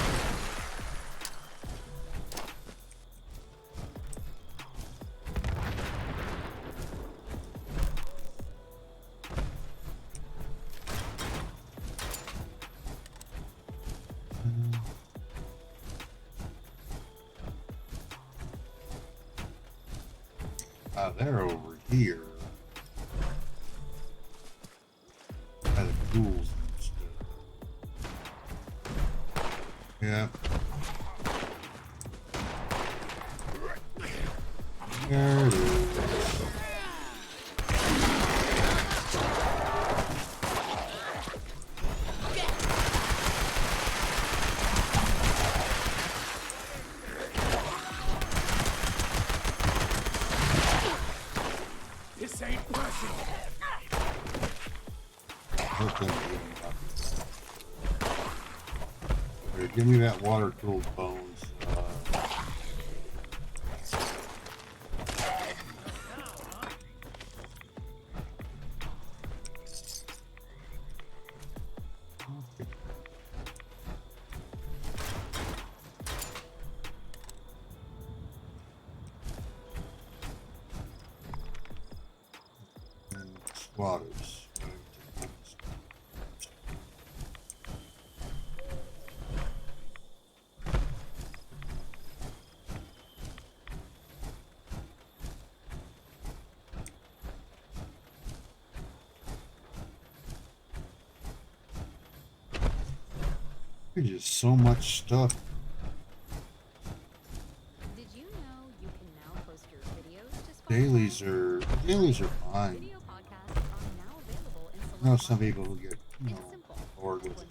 They're over here. By the ghouls and stuff. Yeah. There it is. This ain't personal. Here, give me that water-cooled bones. Okay. Squatters. There's just so much stuff. Did you know you can now post your videos to Spotify? Dailies are fine. Video podcasts are now available in I know some people who get, bored with it.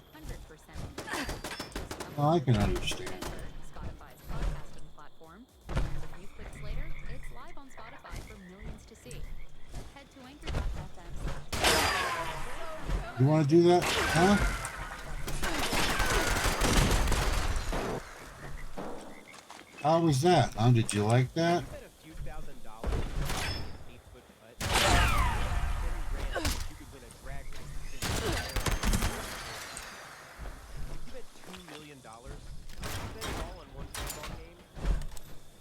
100% Well, I can understand. Spotify's podcasting platform. And a few clicks later, it's live on Spotify for millions to see. Head to anchor.fm. You want to do that? Huh? How was that? Did you like that?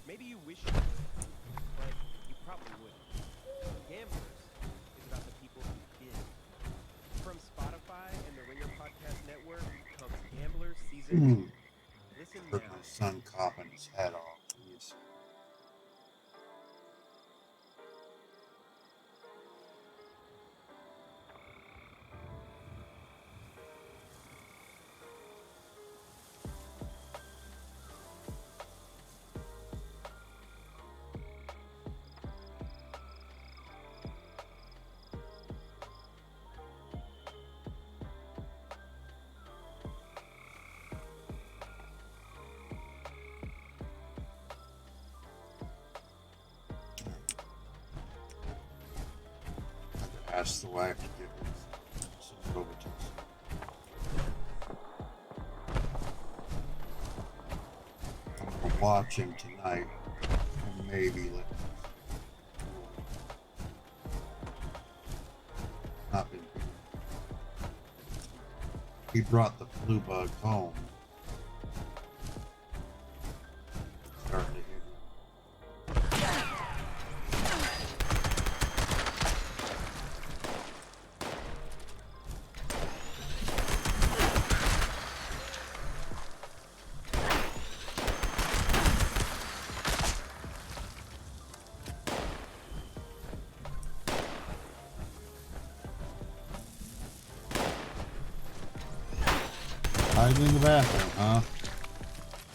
Maybe you wish you would, but you probably wouldn't. Gamblers is about the people who did. From Spotify and the Ringer Podcast Network comes Gambler Season 2. Listen Put now. my son copping his head off. Yes. Ask the wife to give me some Robitussin. I'm gonna watch him tonight, and maybe let him. Not been. He brought the flu bug home. Starting to hit him. Hiding in the bathroom, huh?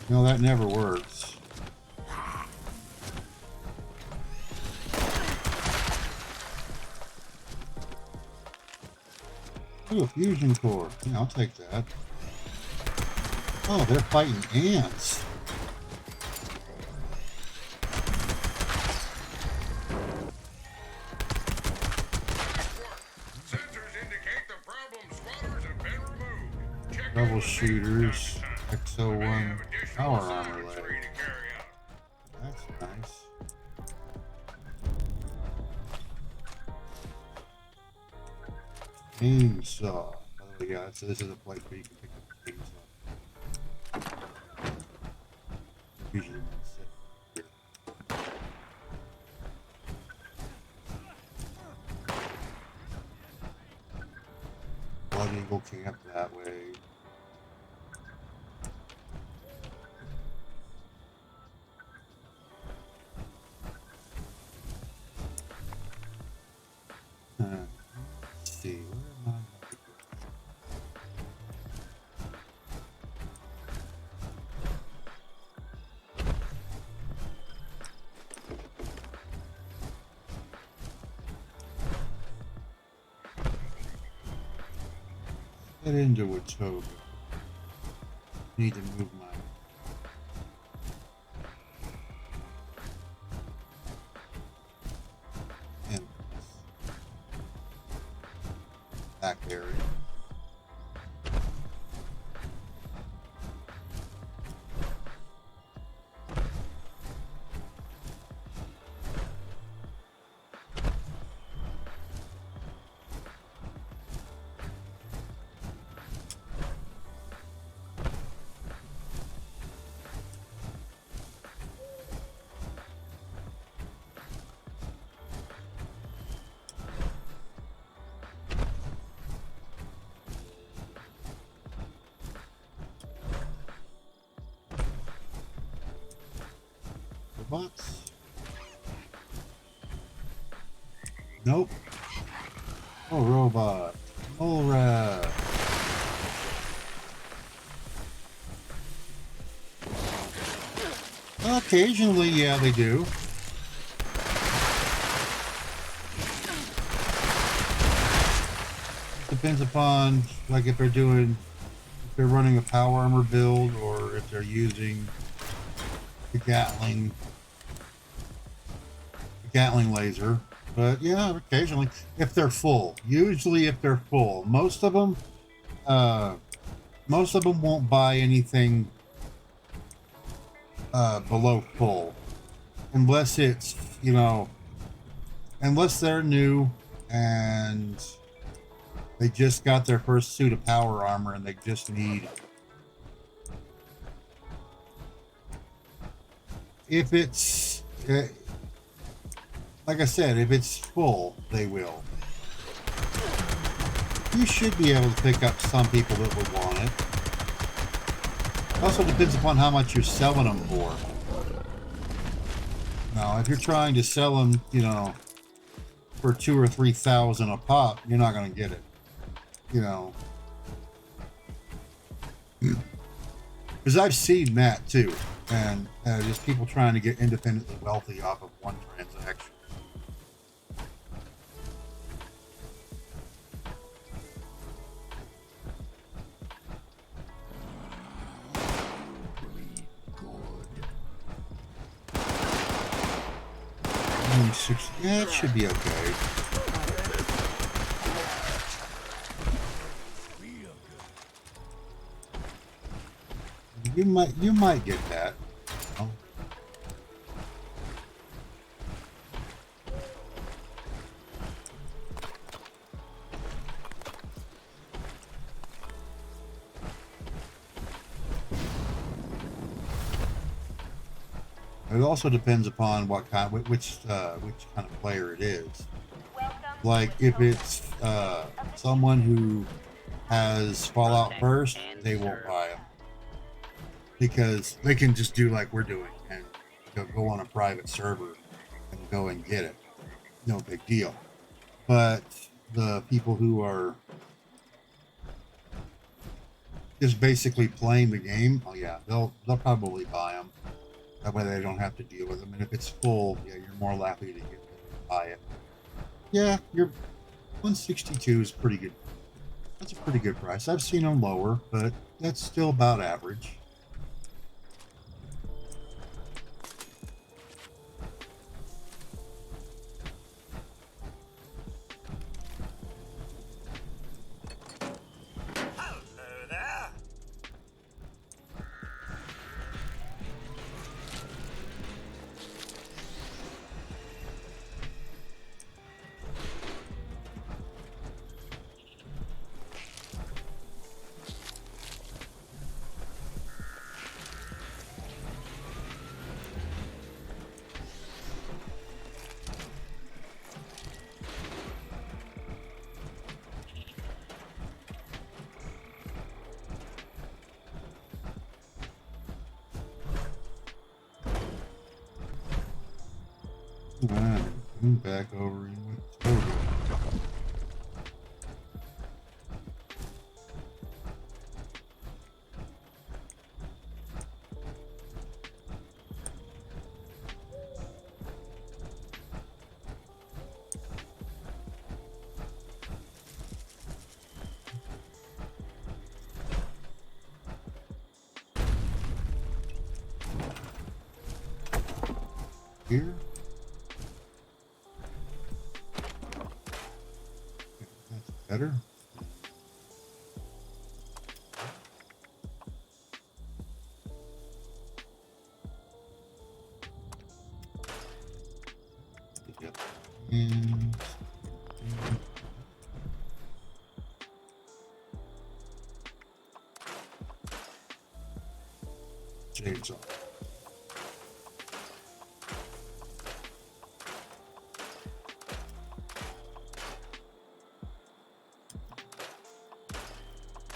No, that never works. Ooh, a fusion core. Yeah, I'll take that. Oh, they're fighting ants. Troubleshooters, XO1 power armor leg. That's nice. Chainsaw. By the way, yeah, so this is a place where you can pick up a chainsaw. Usually one set here. Blood Eagle camp that way. Let's see, where am I? Get into a toga. Need to move my back area. Robots? Nope. Oh, robot. Mole rat. Occasionally, yeah, they do. Depends upon, like, if they're running a power armor build, or if they're using the Gatling laser. But yeah, occasionally, if they're full. Usually, if they're full, most of them won't buy anything below full, unless it's, unless they're new and they just got their first suit of power armor and they just need. If it's like I said, if it's full, they will. You should be able to pick up some people that would want it. It also depends upon how much you're selling them for. Now, if you're trying to sell them, for 2,000 or 3,000 a pop, you're not going to get it. Because I've seen that too, and just people trying to get independently wealthy off of one transaction. Yeah, it should be okay. You might get that. Oh. It also depends upon what kind, which kind of player it is. Like if it's someone who has Fallout first, they won't buy them because they can just do like we're doing and go on a private server and go and get it. No big deal. But the people who are just basically playing the game, oh yeah, they'll probably buy them. That way they don't have to deal with them. And if it's full, yeah, you're more likely to buy it. Yeah, your 162 is pretty good. That's a pretty good price. I've seen them lower, but that's still about average. Hello there. Alright, I'm back over in with Toby. Here. That's better. Yep. And shades off.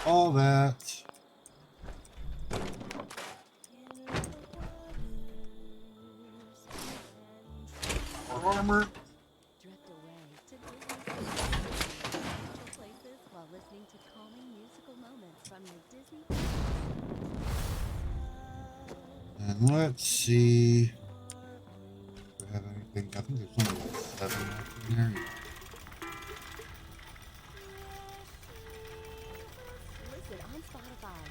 All that. Armor. Drift away to Disney places while listening to calming musical moments from your Disney. And let's see. Do I have anything? I think there's only like 7 left in there. Listen on Spotify.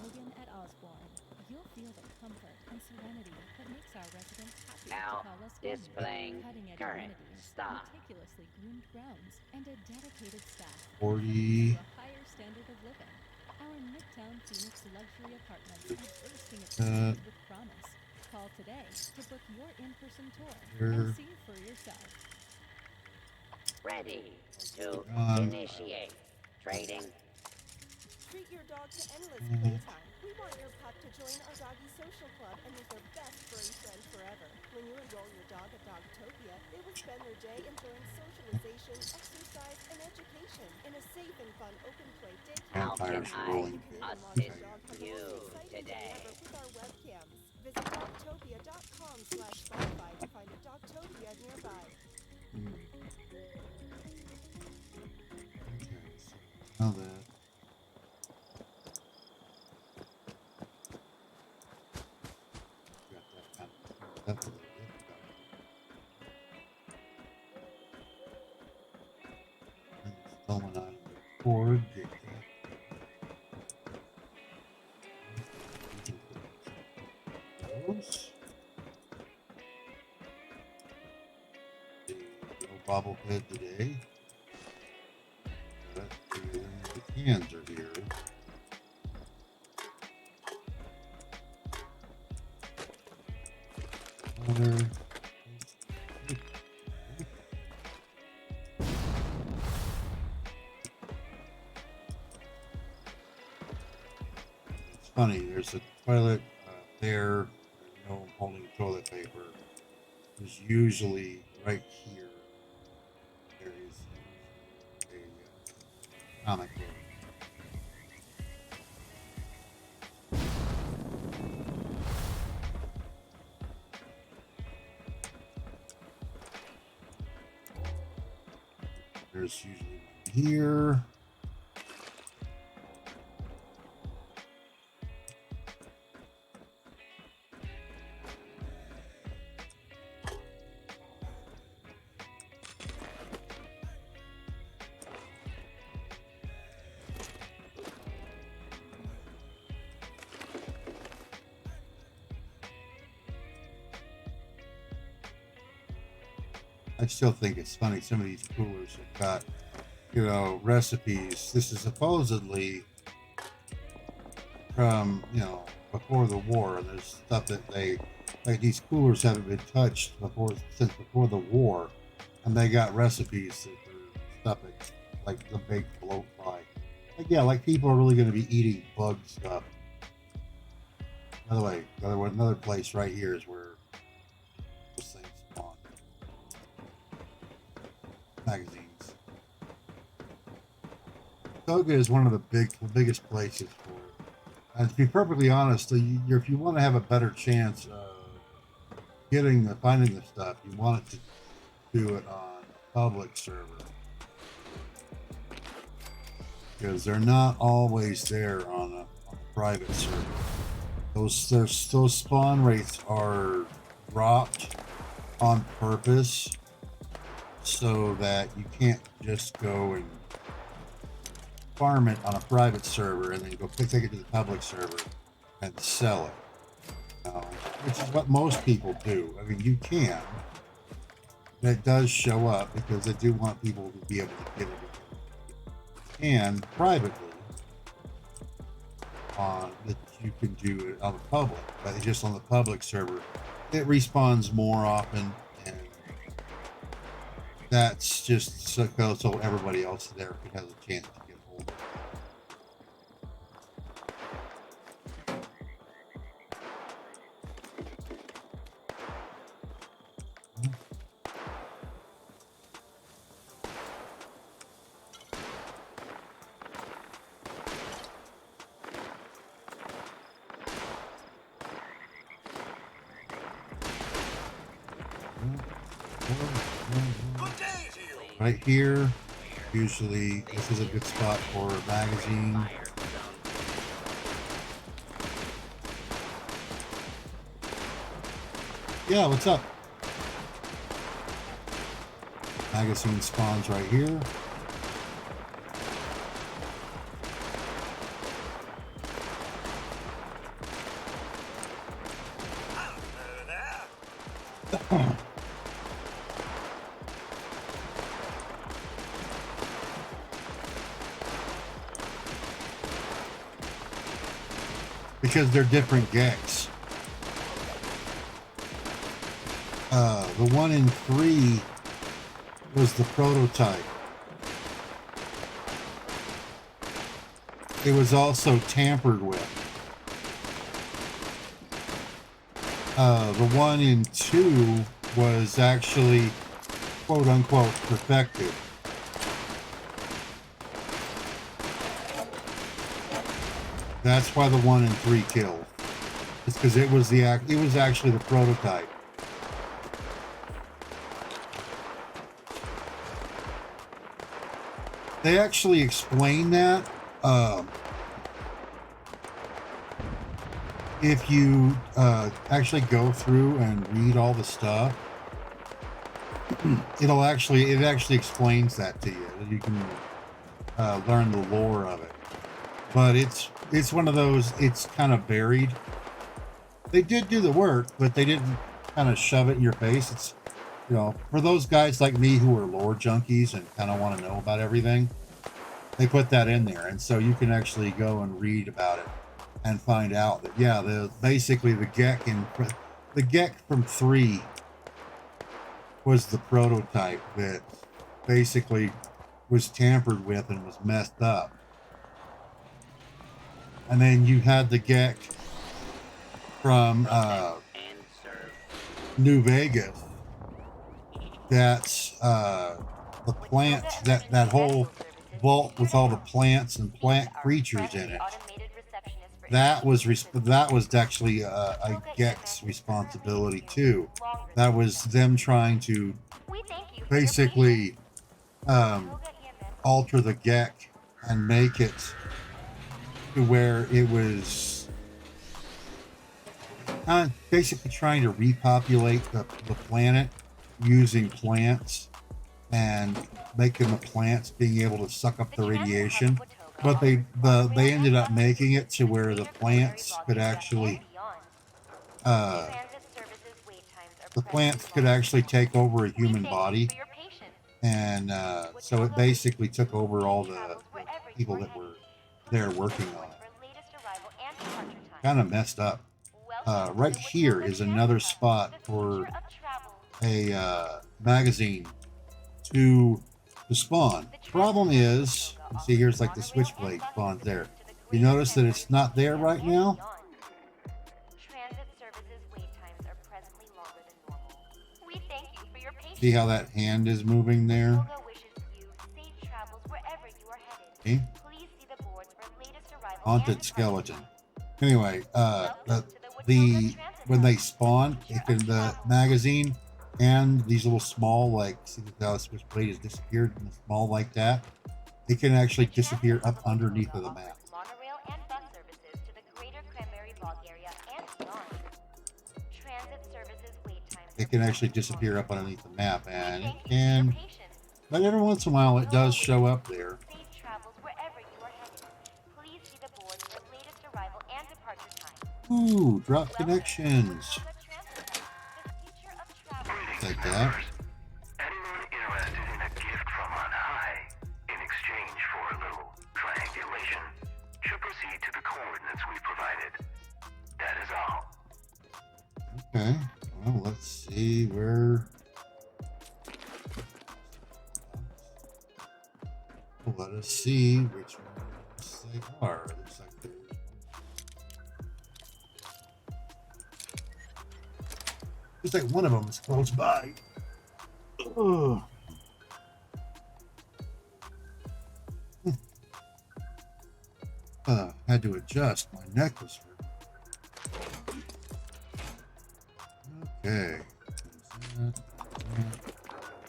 Logan at Osborne. You'll feel the comfort and serenity that makes our residents happy Now to call us displaying home. Cutting-edge current amenities, stock. meticulously groomed grounds, and a dedicated staff. 40. To a higher standard of living. Our Midtown Phoenix luxury apartments are bursting at the seams with promise. Call today to book your in-person tour and see for yourself. Ready to initiate trading. Treat your dog to endless playtime. We want your pup to join our doggy social club and be their best furry friend forever. When you enroll your dog at Dogtopia, they will spend their day enjoying socialization, exercise, and education in a safe and fun open play daycare. How can Vampires I rolling. assist you today? With our webcams. Visit dogtopia.com/Spotify to find a Dogtopia nearby. Okay, so now that. Got that kind of up a little bit. And installment item record. Get that. Those. No bobblehead today. But the cans are here. Water. It's funny, there's a toilet there, no holding toilet paper. There's usually right here. There is a comic book. There's usually one here. I still think it's funny. Some of these coolers have got, you know, recipes. This is supposedly from, you know, before the war. And there's stuff that they, like these coolers haven't been touched since before the war. And they got recipes for stuff that's like the big bloat fly. Like, yeah, like people are really going to be eating bug stuff. By the way, another place right here is where those things spawn. Magazines. Toga is one of the biggest places for it. And to be perfectly honest, if you want to have a better chance of finding the stuff, you want it to do it on a public server, because they're not always there on a private server. Those spawn rates are dropped on purpose so that you can't just go and farm it on a private server and then go take it to the public server and sell it, which is what most people do. I mean, you can. That does show up because they do want people to be able to get it and privately that you can do it on the public, but just on the public server it respawns more often, and that's just so everybody else there has a chance to get hold of it. Right here, usually this is a good spot for a magazine. Yeah, what's up? Magazine spawns right here. Because they're different Geks. The 1 in 3 was the prototype. It was also tampered with. The 1 in 2 was actually quote unquote perfected. That's why the 1 in 3 killed. It's because it was actually the prototype. They actually explain that. If you actually go through and read all the stuff, it actually explains that to you. You can learn the lore of it. But it's one of those, it's kind of buried. They did do the work, but they didn't kind of shove it in your face. It's, you know, for those guys like me who are lore junkies and kind of want to know about everything, they put that in there. And so you can actually go and read about it and find out that, yeah, basically the Gek from 3 was the prototype that basically was tampered with and was messed up. And then you had the Gek from New Vegas. That's the plants, that whole vault with all the plants and plant creatures in it. That was actually a Gek's responsibility too. That was them trying to basically alter the GEC and make it to where it was basically trying to repopulate the planet using plants and making the plants being able to suck up the radiation. But they ended up making it to where the plants could actually take over a human body, and so it basically took over all the people that were there working on it. Kind of messed up. Right here is another spot for a magazine to spawn. Problem is, you see here's like the switchblade spawns there. You notice that it's not there right now? See how that hand is moving there? See? Haunted skeleton. Anyway, when they spawn, the magazine and these little small, like, see how the switchblade has disappeared and small like that, it can actually disappear up underneath of the map. It can actually disappear up underneath the map, and it can, but every once in a while it does show up there. Ooh, drop connections. Take that. Anyone interested in a gift from on high in exchange for a little triangulation should proceed to the coordinates we provided. That is all. Okay. Well, let's see where. Let us see which ones they are. Looks like looks like one of them is close by. Ugh. Had to adjust. My neck was hurt. Okay.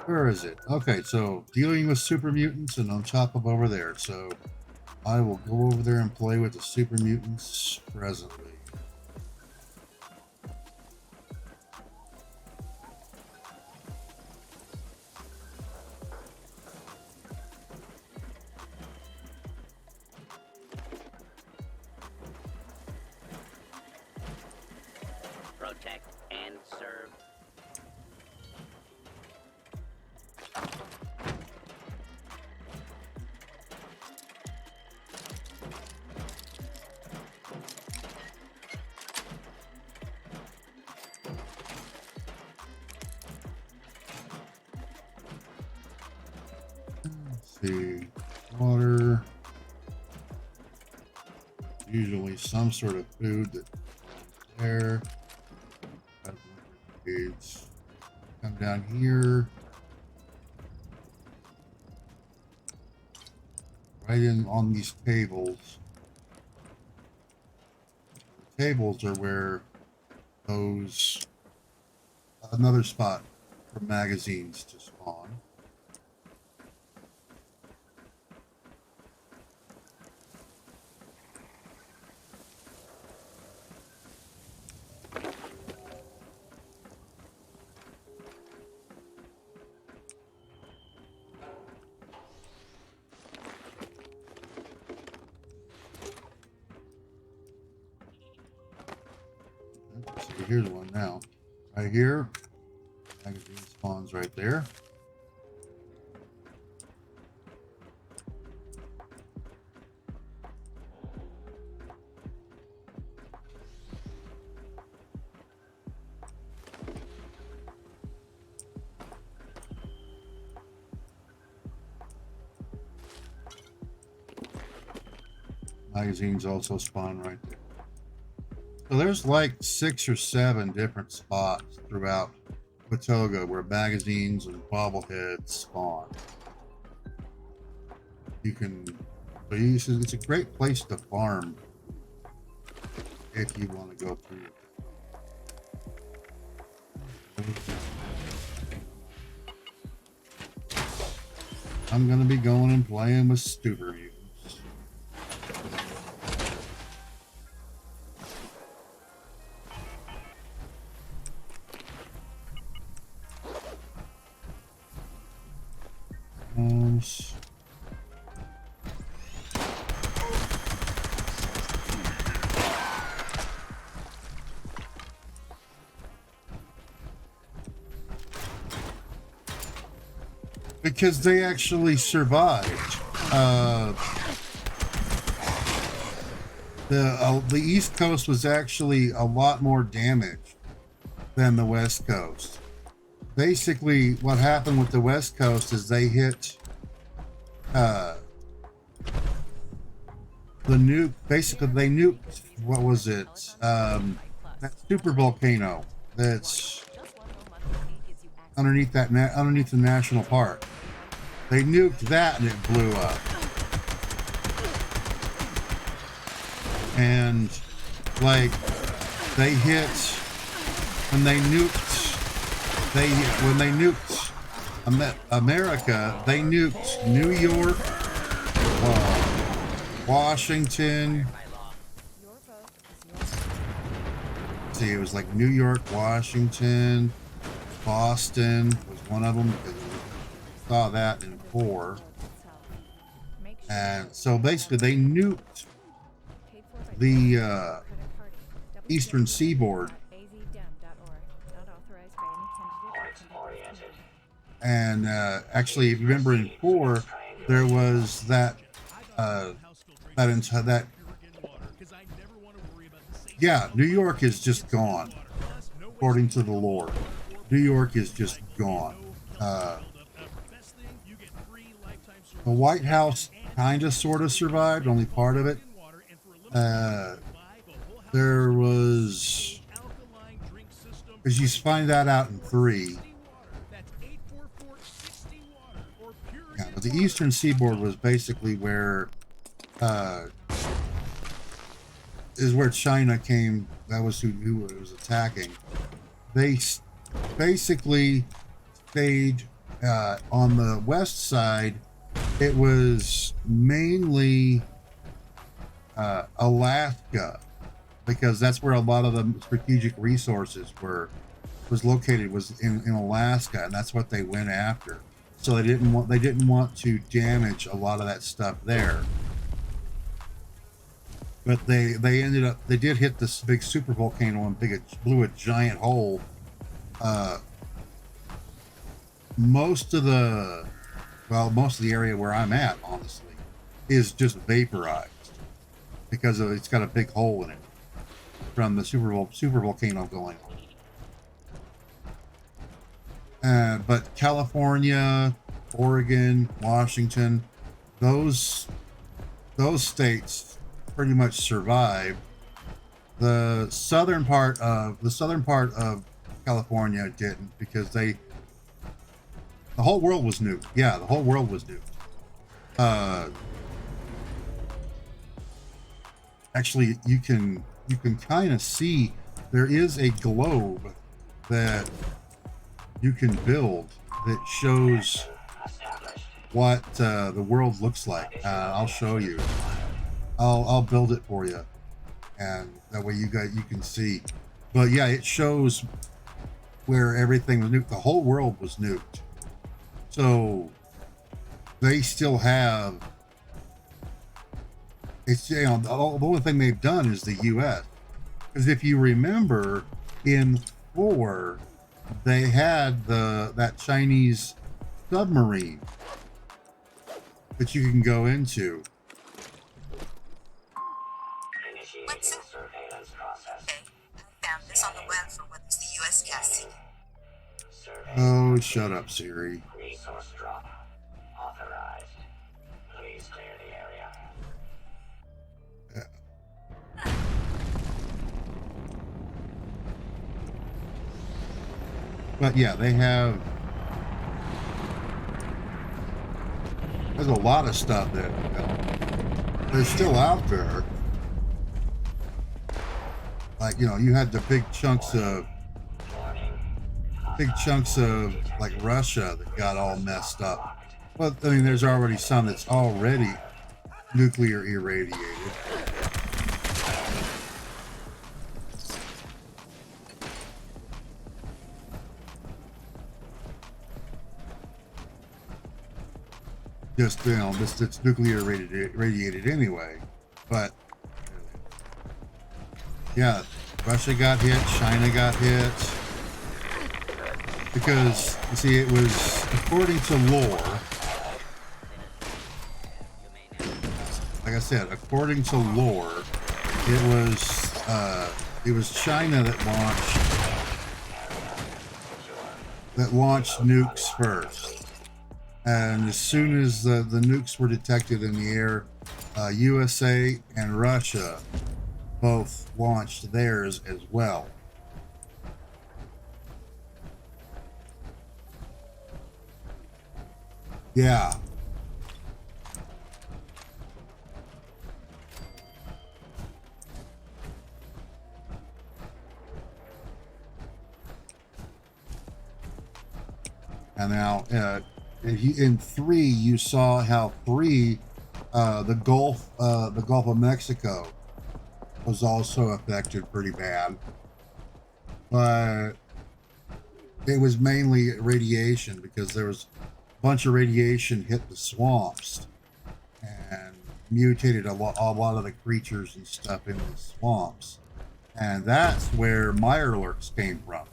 Where is it? Okay, so dealing with super mutants and on top of over there. So I will go over there and play with the super mutants presently. Protect and serve. Let's see. Water. Usually some sort of food that there. Come down here. Right in on these tables. The tables are where those another spot for magazines to spawn. So here's one now. Right here. Magazine spawns right there. Magazines also spawn right there. So there's like 6 or 7 different spots throughout Watoga where magazines and bobbleheads spawn. You can, so it's a great place to farm if you want to go through it. I'm gonna be going and playing with Stuber Mutants. Because they actually survived. The East Coast was actually a lot more damaged than the West Coast. Basically, what happened with the West Coast is they hit the nuke. Basically, they nuked, what was it? That super volcano that's underneath underneath the national park. They nuked that and it blew up. And like they hit when they nuked America, they nuked New York, Washington. See, it was like New York, Washington, Boston was one of them. Saw that in 4. And so basically they nuked the eastern seaboard. And actually, if you remember in 4, there was that yeah, New York is just gone. According to the lore, New York is just gone. The White House kind of sort of survived, only part of it. There was, because you find that out in 3. Yeah, but the eastern seaboard was basically where is where China came. That was who it was attacking. They basically stayed on the west side. It was mainly Alaska, because that's where a lot of the strategic resources was located, was in Alaska, and that's what they went after. So they didn't want to damage a lot of that stuff there. But they did hit this big super volcano and blew a giant hole. Most of the area where I'm at, honestly, is just vaporized because it's got a big hole in it from the super volcano going on. But California, Oregon, Washington, those states pretty much survived. The southern part of California didn't, because the whole world was nuked. Yeah, the whole world was nuked. Actually, you can kind of see there is a globe that you can build that shows what the world looks like. I'll show you. I'll build it for you, and that way you can see. But yeah, it shows where everything was nuked. The whole world was nuked. So they still have. It's, you know, the only thing they've done is the U.S. Because if you remember, in 4, they had that Chinese submarine that you can go into. Initiating surveillance process. Okay, I found this on the web for what is the U.S. casting. Oh, shut up, Siri. Resource drop authorized. Please clear the area. But yeah, they have. There's a lot of stuff that they're still out there. Like, you know, you had the big chunks of like Russia that got all messed up. Well, I mean, there's already some that's already nuclear irradiated. Just, you know, this it's nuclear irradiated anyway. But yeah, Russia got hit, China got hit. Because, you see, it was, according to lore, like I said, according to lore, it was China that launched nukes first. And as soon as the nukes were detected in the air, USA and Russia both launched theirs as well. Yeah. And now, in 3, you saw how 3, the Gulf of Mexico was also affected pretty bad, but it was mainly radiation because there was a bunch of radiation hit the swamps and mutated a lot of the creatures and stuff in the swamps, and that's where Mirelurks came from.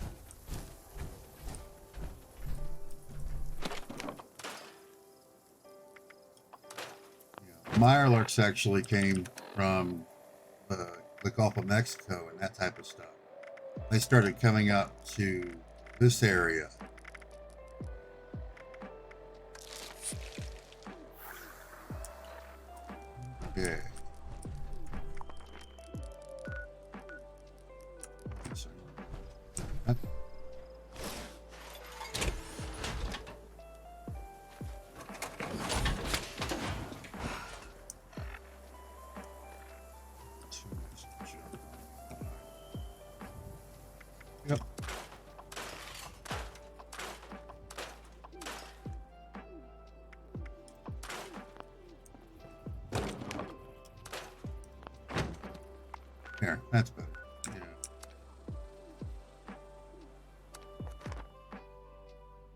Mirelurks actually came from the Gulf of Mexico and that type of stuff. They started coming up to this area. Yeah. Yep. There, that's better.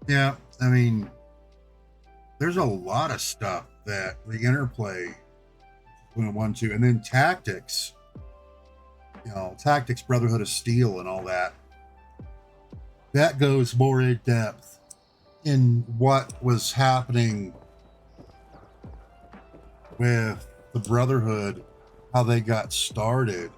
Yeah, I mean, there's a lot of stuff that the interplay went 1, 2, and then tactics. You know, tactics, Brotherhood of Steel, and all that. That goes more in depth in what was happening with the Brotherhood, how they got started.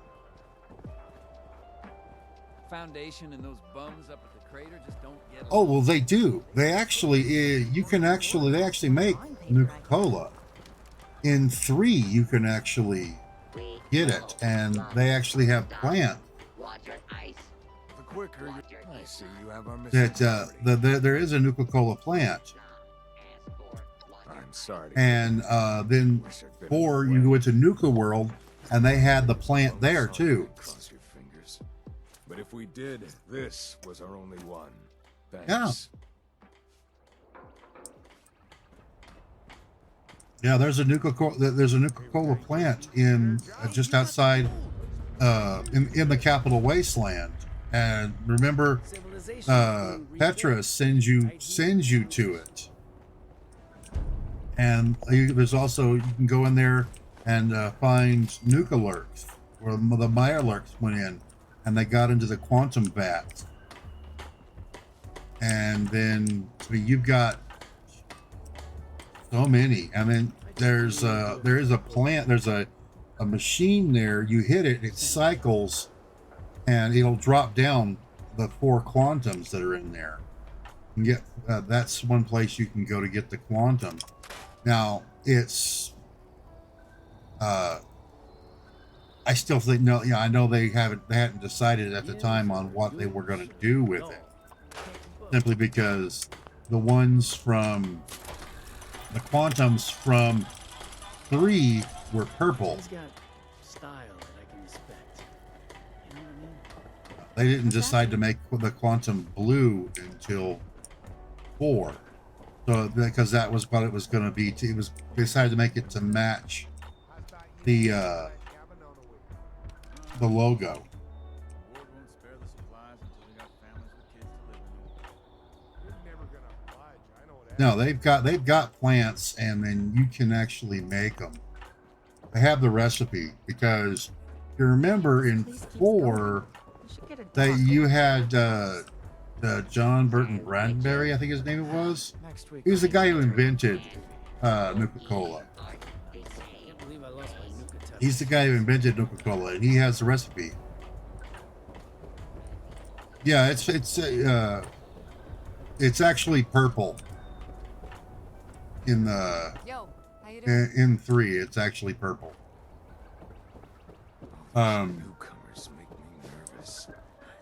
Foundation and those bums up at the crater just don't get it. Oh, well, they do. They actually, they actually make Nuka-Cola. In 3, you can actually get it, and they actually have plants. The quicker I see you have our That there is a Nuka-Cola plant. I'm sorry. And then 4, you go into Nuka World, and they had the plant there too. Cross your fingers. But if we did, this was our only one. Thanks. Yeah. Yeah, there's a Nuka-Cola plant in just outside in the Capital Wasteland. And remember, Petra sends you to it. And there's also, you can go in there and find Nuka-Lurks, where the Mirelurks went in, and they got into the quantum vat. And then you've got so many. And then there is a plant, there's a machine there. You hit it, it cycles, and it'll drop down the 4 quantums that are in there. You can get that's one place you can go to get the quantum. Now it's I still think I know they hadn't decided at the time on what they were going to do with it, simply because the ones from the quantums from 3 were purple. He's got style that I can respect. You know what I mean? They didn't decide to make the quantum blue until 4. So because that was what it was going to be. It was decided to make it to match the logo. Ward won't spare the supplies until they got families with kids to live in. You're never gonna oblige. I know that. No, they've got plants, and then you can actually make them. I have the recipe because you remember in 4 that you had John Burton Bradbury, I think his name was. He was the guy who invented Nuka-Cola. He's the guy who invented Nuka-Cola, and he has the recipe. Yeah, it's actually purple in the in 3. It's actually purple. Newcomers make me nervous.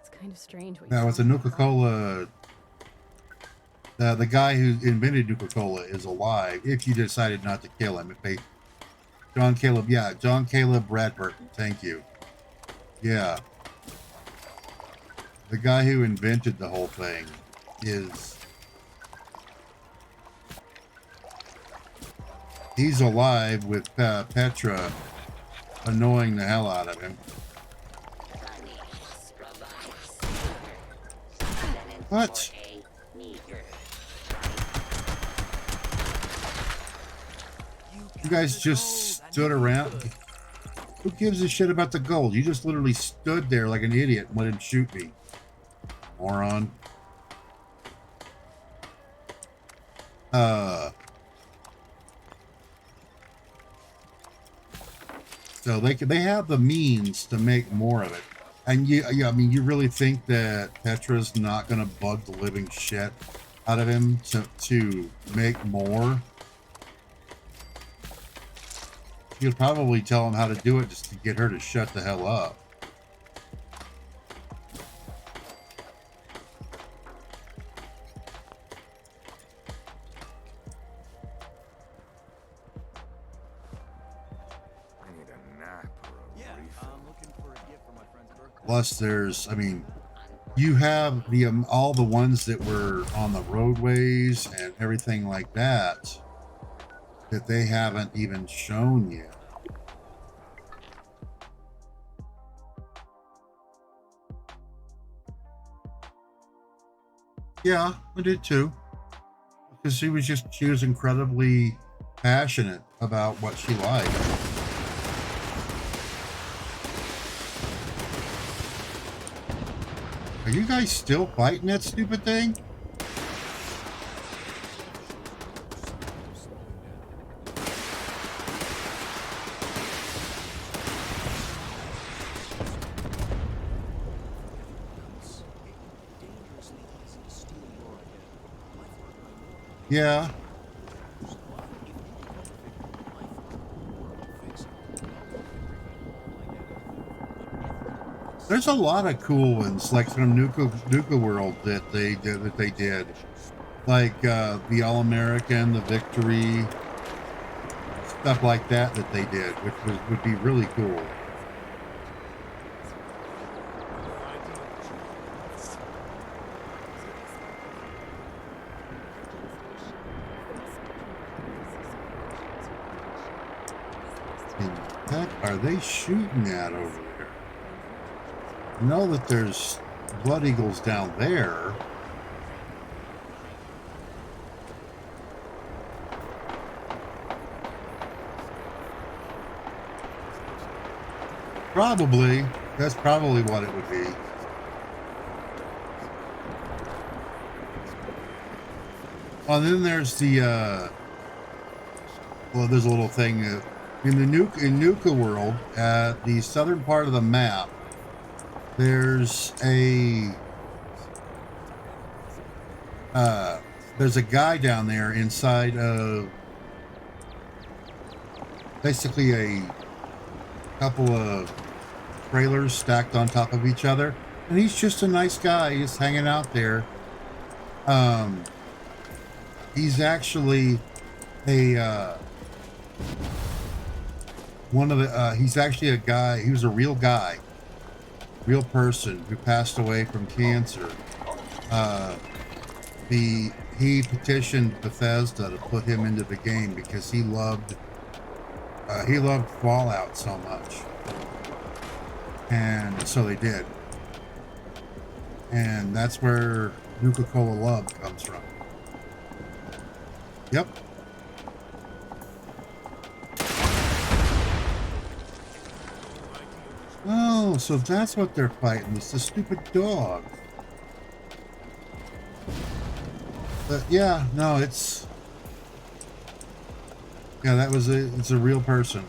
It's kind of strange. Now with the Nuka-Cola, the guy who invented Nuka-Cola is alive. If you decided not to kill him, John Caleb Bradburton. Thank you. Yeah, the guy who invented the whole thing he's alive with Petra annoying the hell out of him. What? You guys just stood around. Who gives a shit about the gold? You just literally stood there like an idiot and let him shoot me. Moron. So they have the means to make more of it. And I mean, you really think that Petra's not going to bug the living shit out of him to make more? She would probably tell him how to do it just to get her to shut the hell up. I need a nap or a refill. I'm looking for a gift for my friend's birthday. Plus, there's, I mean, you have the all the ones that were on the roadways and everything like that they haven't even shown yet. Yeah, I did too. Because she was incredibly passionate about what she liked. Are you guys still fighting that stupid thing? Yeah. There's a lot of cool ones, like from Nuka World that they did, like the All American, the Victory, stuff like that they did, which would be really cool. What are they shooting at over there? I know that there's Blood Eagles down there. Probably. That's probably what it would be. Oh, and then there's the well, there's a little thing in Nuka World, at the southern part of the map. There's a guy down there inside of basically a couple of trailers stacked on top of each other, and he's just a nice guy. He's hanging out there. He's actually a he's actually a guy. He was a real guy, real person who passed away from cancer. he petitioned Bethesda to put him into the game because he loved Fallout so much, and so they did, and that's where Nuka-Cola Love comes from. Yep. Oh, so that's what they're fighting. It's the stupid dog. But yeah, no, it's... Yeah, it's a real person.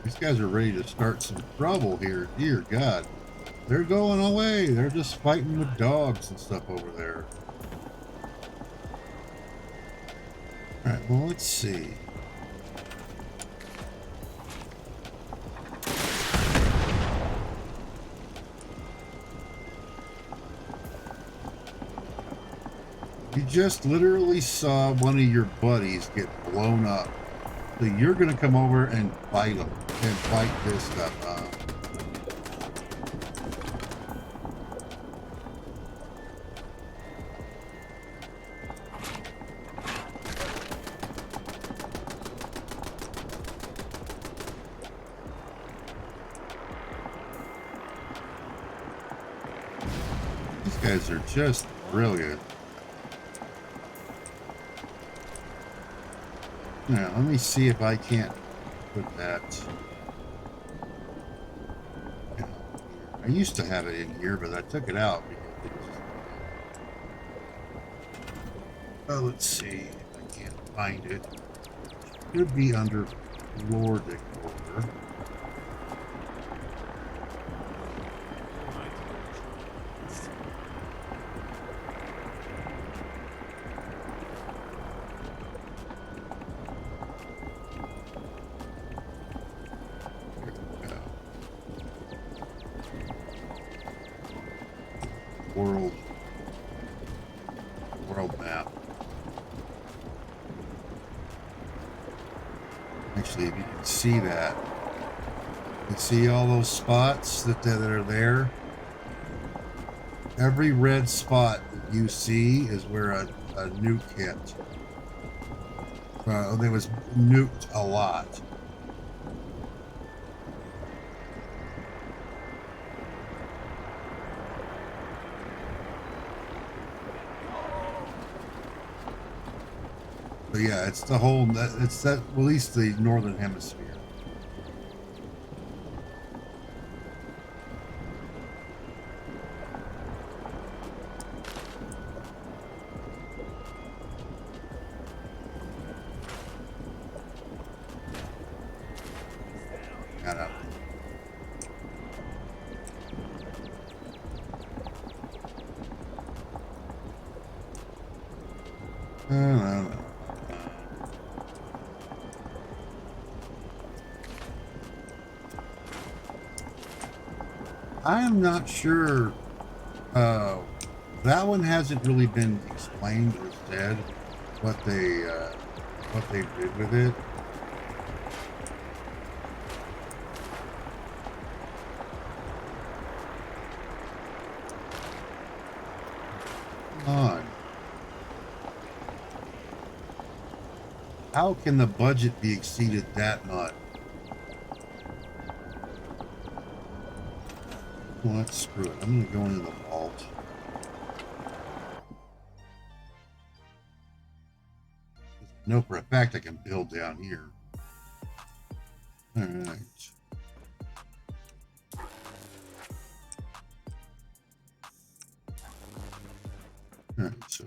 These guys are ready to start some trouble here. Dear God. They're going away. They're just fighting with dogs and stuff over there. Alright, well, let's see. You just literally saw one of your buddies get blown up. So you're going to come over and fight them. And fight this stuff. These guys are just brilliant. Now, let me see if I can't put that. I used to have it in here, but I took it out because it just... Oh, let's see if I can't find it. It should be under floor decor. World map. Actually, if you can see that, you can see all those spots that are there. Every red spot that you see is where a nuke hit. There was nuked a lot. But yeah, it's the whole, it's that, at least the northern hemisphere. I am not sure. That one hasn't really been explained or said what they did with it. Come on. How can the budget be exceeded that much? Well, let's screw it. I'm going to go into the vault. I know for a fact I can build down here. All right. All right, so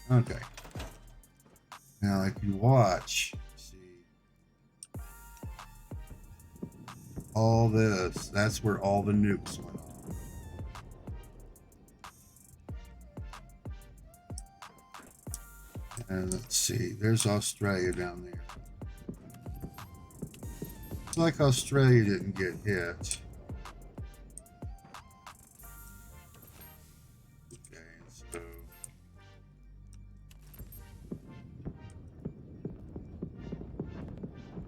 okay. Now, if you watch, all this, that's where all the nukes went off. And let's see, there's Australia down there. It's like Australia didn't get hit. Okay, so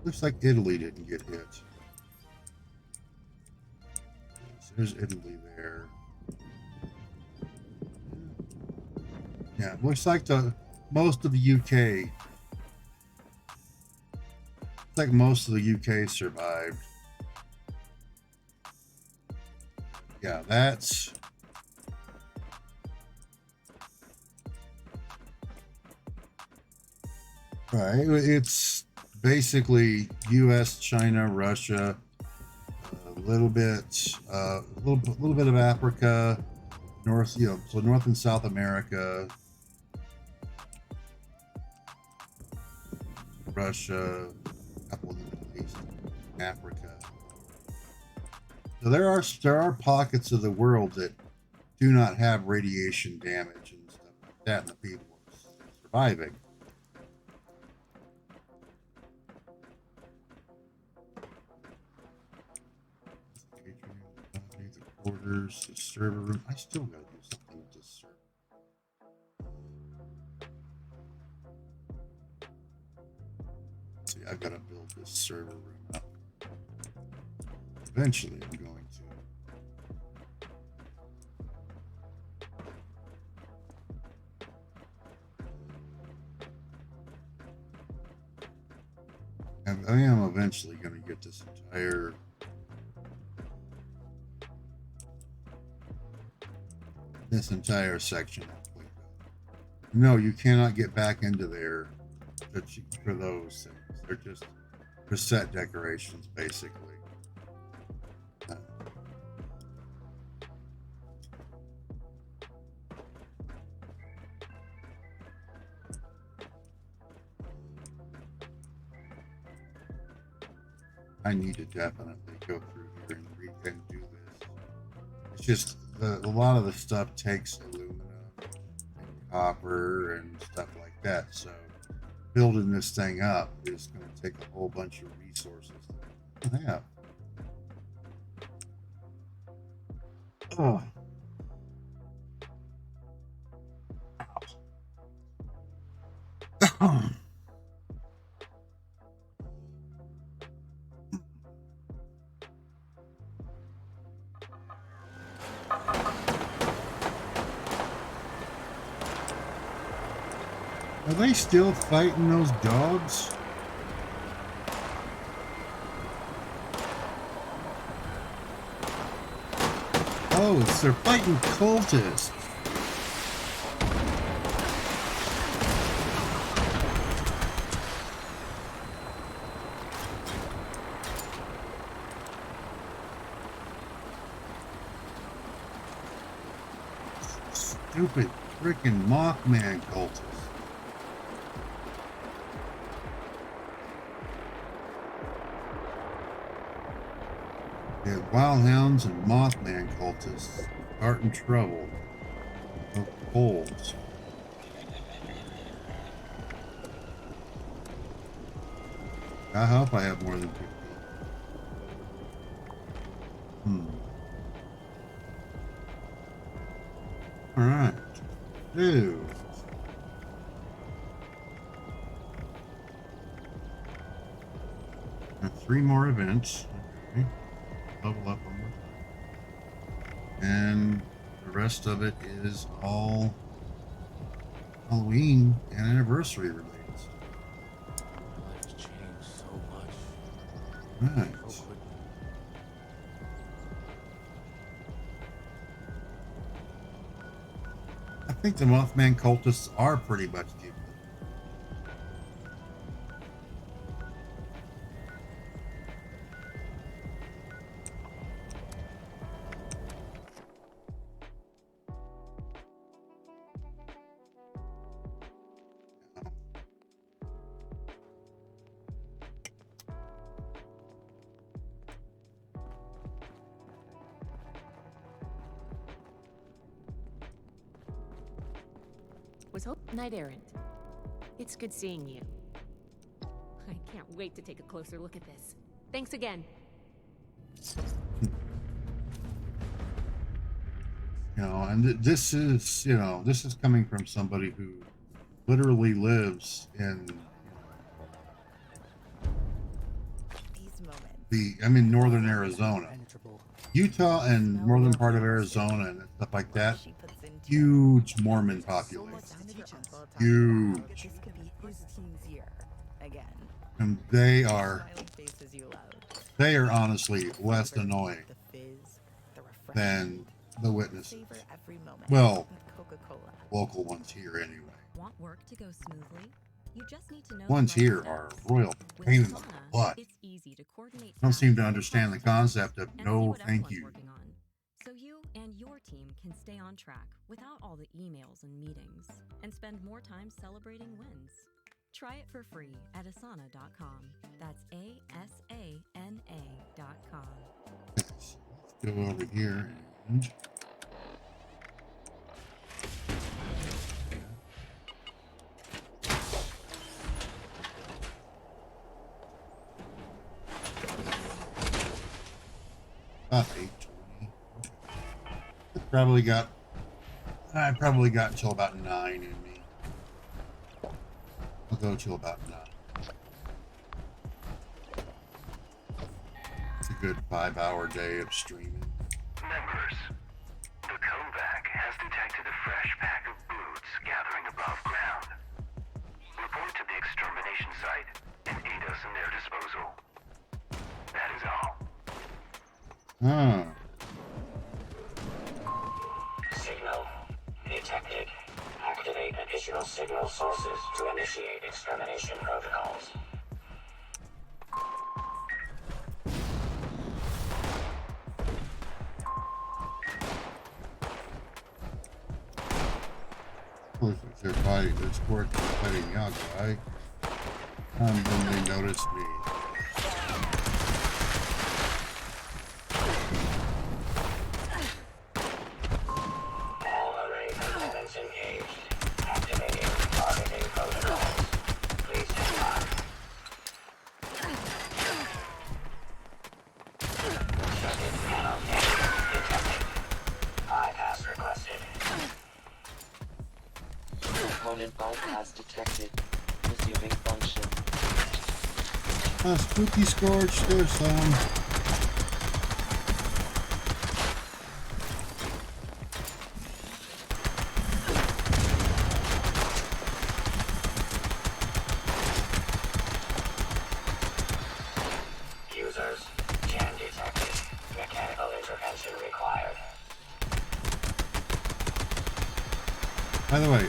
Looks like Italy didn't get hit. Yes, there's Italy there. Yeah, looks like most of the UK. Looks like most of the UK survived. Yeah, that's right. It's basically U.S., China, Russia, a little bit of Africa, North, so North and South America, Russia, a couple in the Middle East, Africa. So there are pockets of the world that do not have radiation damage and stuff like that, and the people are surviving. The quarters, the server room. I still gotta do something with this server. See, I've got to build this server room up. Eventually, I'm going to. I am eventually going to get this entire section cleaned up. No, you cannot get back into there for those things. They're just set decorations, basically. I need to definitely go through here and do this. It's just a lot of the stuff takes aluminum and copper and stuff like that. So building this thing up is going to take a whole bunch of resources that I don't have. Oh. Are they still fighting those dogs? Oh, they're fighting cultists. Stupid freaking Mothman cultists. Yeah, wild hounds and Mothman cultists starting trouble. Of wolves. I hope I have more than 50. Alright. Two. And 3 more events. Okay. Level up one more time. And the rest of it is all Halloween and anniversary related. Life has changed so much. Right. So quickly. I think the Mothman cultists are pretty much the Was Hope Knight Errant? It's good seeing you. I can't wait to take a closer look at this. Thanks again. And this is, this is coming from somebody who literally lives in I'm in northern Arizona. Utah and northern part of Arizona and stuff like that. Huge Mormon population. Huge. This could be his team's year again. And they are Smiling faces you love. they are honestly less annoying The fizz, the refreshment. than the witnesses. Savor every moment Well, with Coca-Cola. local ones here anyway. Want work to go smoothly? You just need to know Ones the right here steps. are royal With pain in the Asana, butt. It's easy to coordinate Don't seem to tasks understand the across concept of and see no what thank everyone's you. working on. So you and your team can stay on track without all the emails and meetings and spend more time celebrating wins. Try it for free at asana.com. That's ASANA.com. Let's go over here and about 8:20. I probably got until about 9 in me. I'll go till about 9. It's a good 5-hour day of streaming. Members, the Kovac has detected a fresh pack of brutes gathering above ground. Report to the extermination site and aid us in their disposal. That is all. Ah. Signal detected. Activate additional signal sources to initiate extermination protocols. Of course, if they're fighting, it's worth fighting young, right? Then they notice me. All array components engaged. Activating targeting protocols. Please stand by. Objective panel detected. Bypass requested. Component bypass detected. Resuming function. Spooky Scourge, there's some. Users, jam detected. Mechanical intervention required. By the way,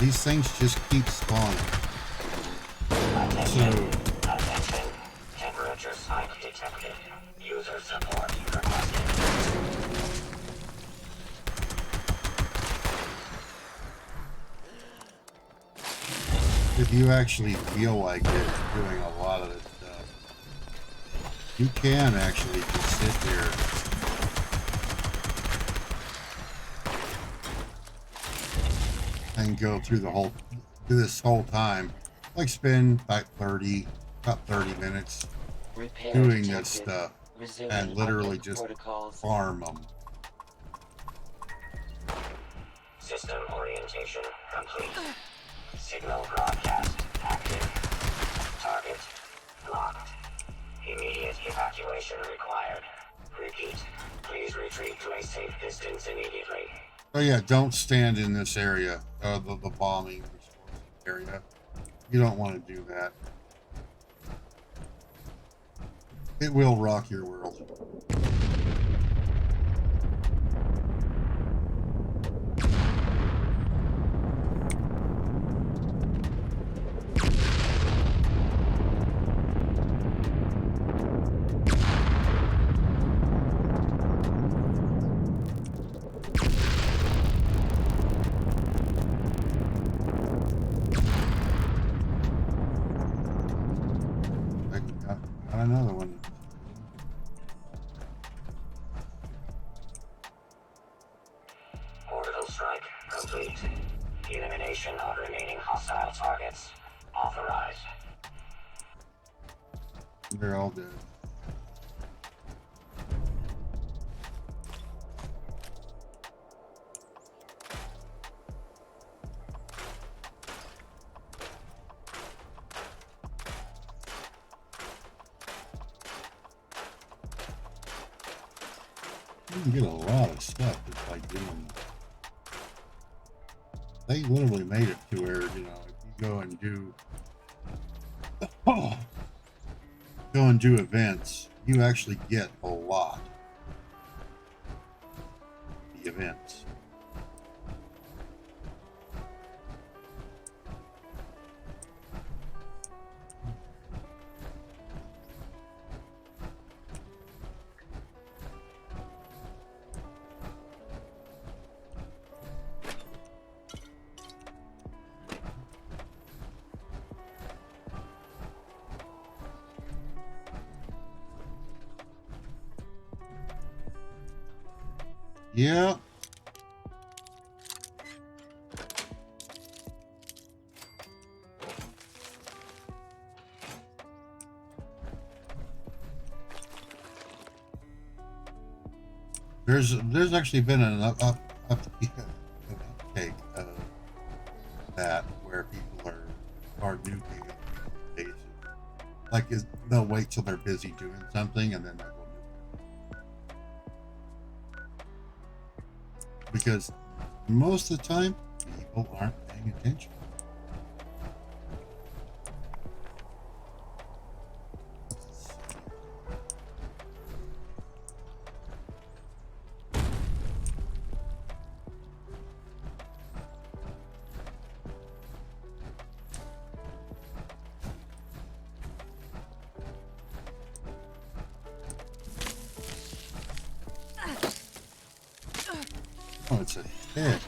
these things just keep spawning. Attention. Temperature spike detected. User support requested. If you actually feel like it doing a lot of this stuff, you can actually just sit there and go through this whole time. Like spend about 30 minutes Repair doing detected. this stuff Resuming and literally update just protocols. farm them. System orientation complete. Signal broadcast active. Target locked. Immediate evacuation required. Repeat. Please retreat to a safe distance immediately. Oh yeah, don't stand in this area, the bombing area. You don't want to do that. It will rock your world. Got another one. Orbital strike complete. Elimination of remaining hostile targets authorized. They're all dead. You can get a lot of stuff just by doing that. They literally made it to where, you know, if you go and do events, you actually get a lot. The events. Yeah. There's actually been an uptake of that where people are newbie days. Like they'll wait till they're busy doing something and then they'll go do it. Because most of the time people aren't paying attention. Oh, it's a hit.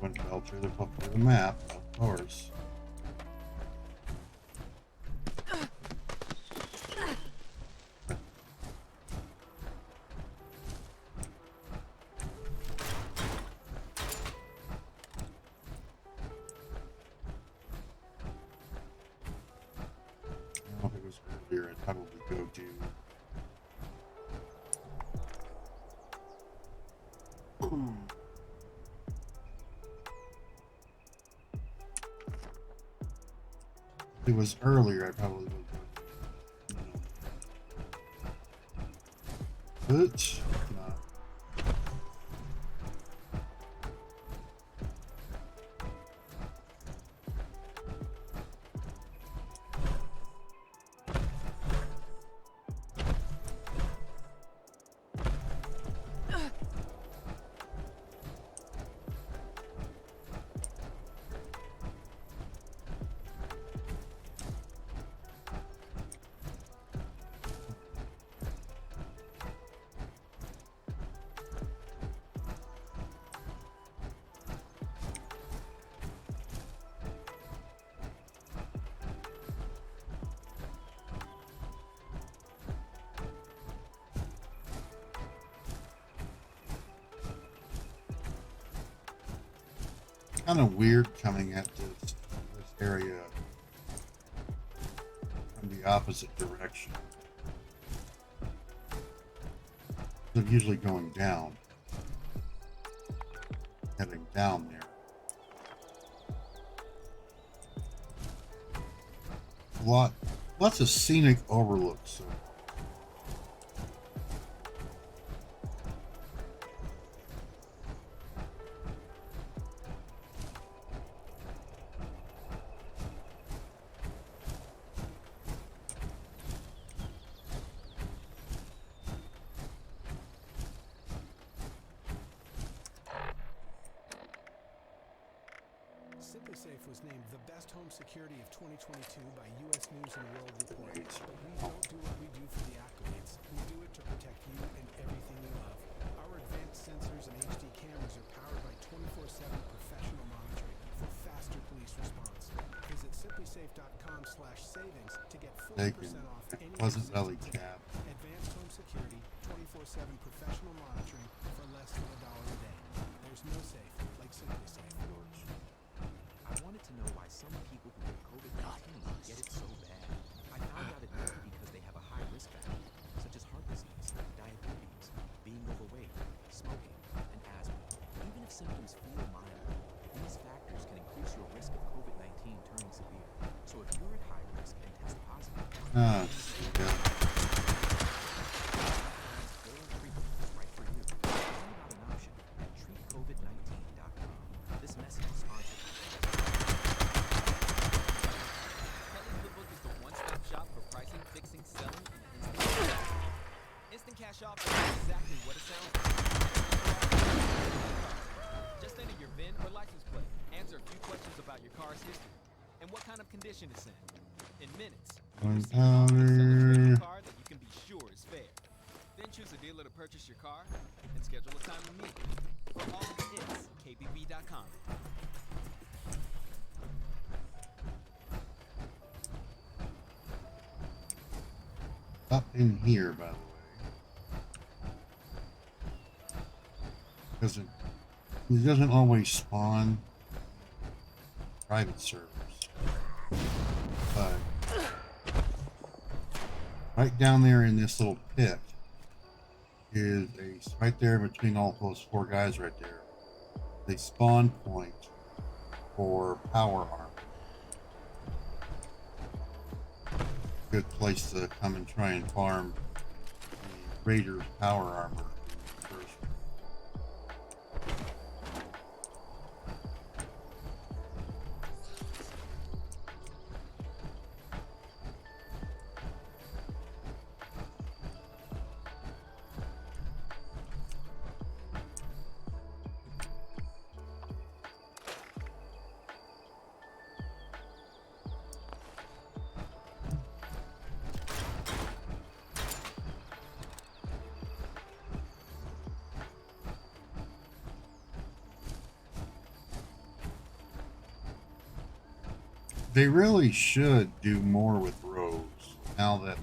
One fell through the map, of course. If it was earlier, I'd probably go do. If it was earlier, I probably would go. But not. Kind of weird coming at this area from the opposite direction. They're usually going down, heading down there. Lots of scenic overlooks. So. SimpliSafe was named the best home security of 2022 by U.S. News and World Report. But we don't do what we do for the accolades. We do it to protect you and everything you love. Our advanced sensors and HD cameras are powered by 24/7 professional monitoring for faster police response. Visit simplysafe.com/savings to get 40% off any Pleasant Valley cab. advanced home security, 24/7 professional monitoring for less than $1 a day. There's no safe like SimpliSafe. I wanted to know why some people who get COVID-19 get it so bad. I found out it might be because they have a high risk factor, such as heart symptoms feel mild, these factors can increase your risk of COVID-19 turning severe. So if you're at high risk and test positive, Yeah. oral treatment is right for you. Learn about an option at treatcovid19.com. This message is sponsored. Kelly's the Book is the one-stop shop for pricing, fixing, selling, and instant cash. Instant cash offer is exactly what it sounds like. Just enter your VIN or license plate, answer a few questions about your car's history, and what kind of condition it's in. In minutes, you'll receive an offer to sell a trade-in car that you can be sure is fair. Then choose a dealer to purchase your car and schedule a time to meet. For all of it's KBB.com. Up in here, by the way. It doesn't always spawn private servers. But right down there in this little pit is right there between all those four guys right there, the spawn point for power armor. Good place to come and try and farm the Raiders power armor first. They really should do more with Rose now that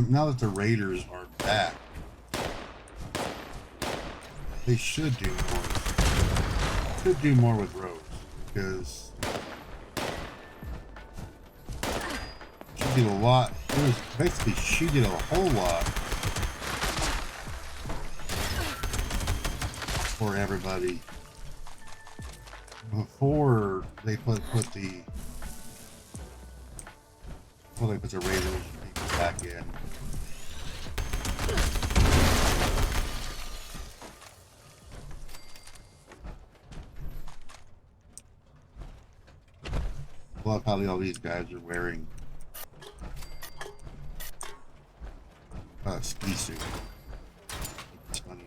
now that the Raiders are back. They should do more. Should do more with Rose because she did a lot. It was basically she did a whole lot for everybody. Before they put the Raiders people back in. I love how all these guys are wearing ski suit. It's funny.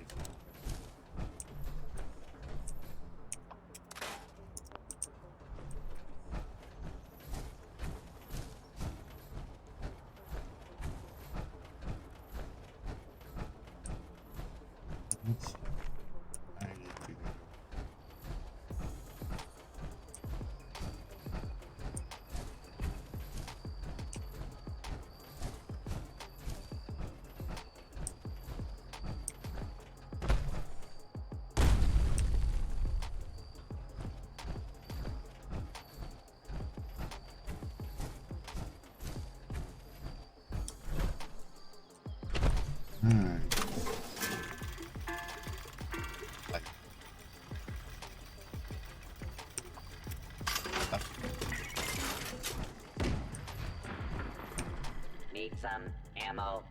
Need some ammo,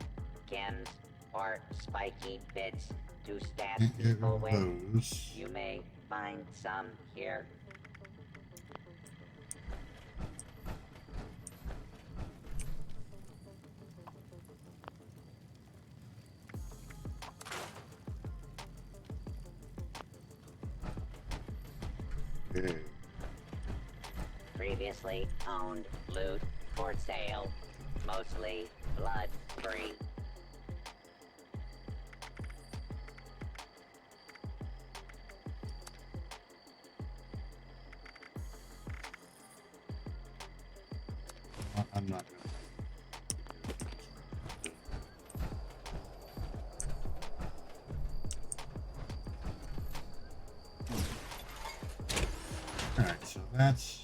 chems, or spiky bits to stab people with? You may find some here. Okay. Previously owned loot for sale. Mostly blood-free. I'm not gonna. Alright, so that's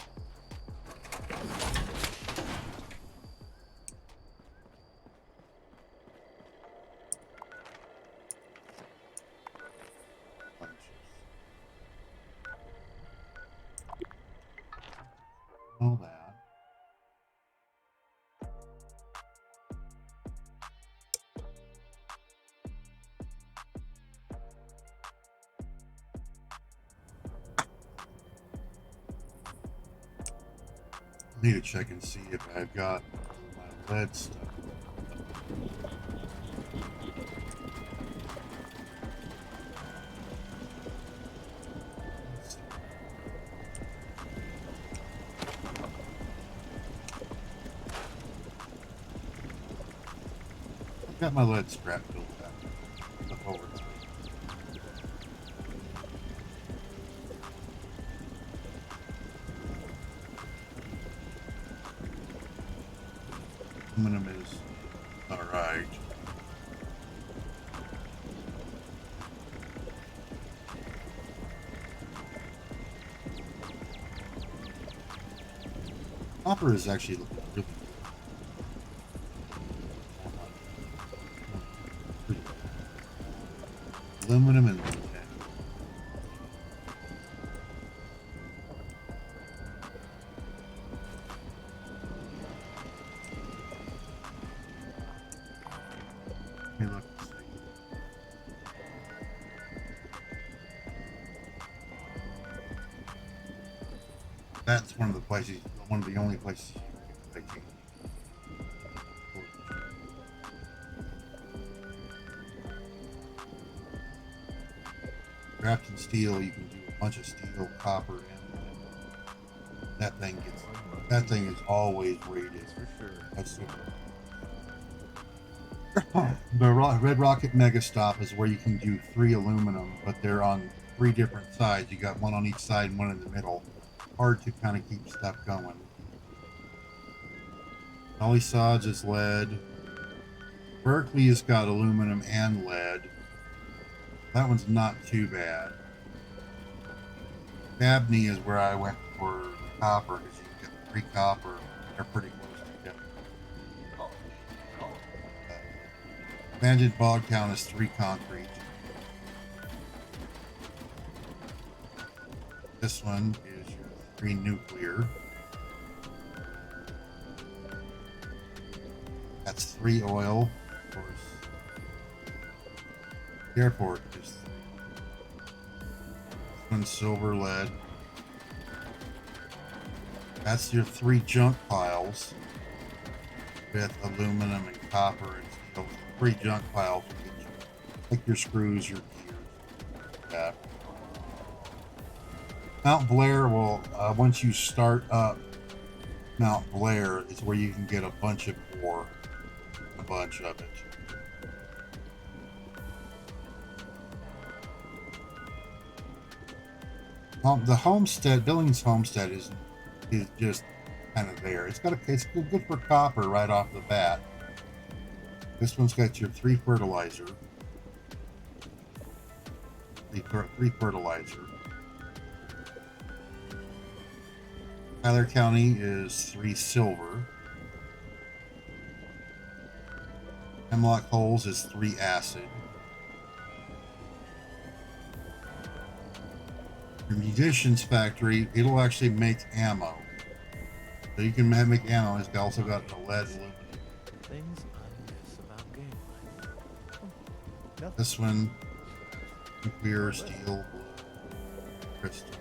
Need to check and see if I've got my lead stuff. I've got my lead scrap filled up over. Aluminum is alright. Copper is actually looking really good. Aluminum and tin. Let me look and see. That's one of the places, one of the only places you can make it. Crafting steel, you can do a bunch of steel, copper, and that thing is always rated. For sure. That's super. The Red Rocket Mega Stop is where you can do 3 aluminum, but they're on 3 different sides. You got one on each side and one in the middle. Hard to kind of keep stuff going. Ollie Sods is lead. Berkeley has got aluminum and lead. That one's not too bad. Dabney is where I went for copper, because you can get 3 copper. They're pretty close together. Abandoned Bogtown is 3 concrete. This one is your 3 nuclear. That's 3 oil, of course. The airport is 3. This one's silver, lead. That's your 3 junk piles with aluminum and copper and steel. 3 junk piles will get you, like your screws, your gears, that. Mount Blair will, once you start up Mount Blair, is where you can get a bunch of ore. A bunch of it. The homestead, Billings Homestead is just kind of there. It's good for copper right off the bat. This one's got your 3 fertilizer. 3 fertilizer. Tyler County is 3 silver. Hemlock Holes is 3 acid. Your munitions factory, it'll actually make ammo. So you can make ammo. It's also got the lead aluminum. Things I miss about gameplay. This one, nuclear, steel, crystal.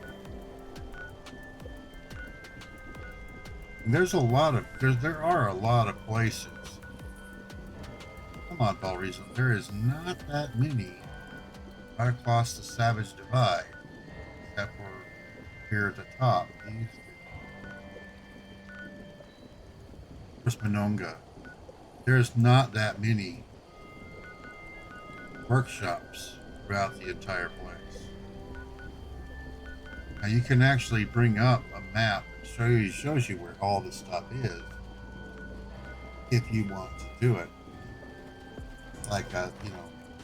And there are a lot of places. Come on, Paul Reason. There is not that many right across the Savage Divide, except for here at the top. These two. Monongah. There's not that many workshops throughout the entire place. Now you can actually bring up a map that shows you where all this stuff is, if you want to do it. Like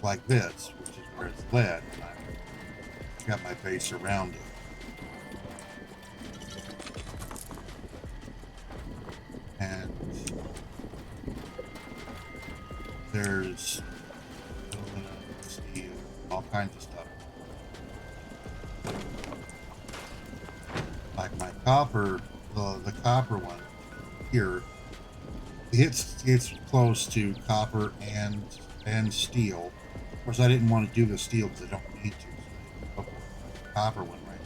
like this, which is where it's lead. I've got my base around it. And there's steel, all kinds of stuff. Like my copper, the copper one here, it's close to copper and steel. Of course, I didn't want to do the steel because I don't need to. So I go for the copper one right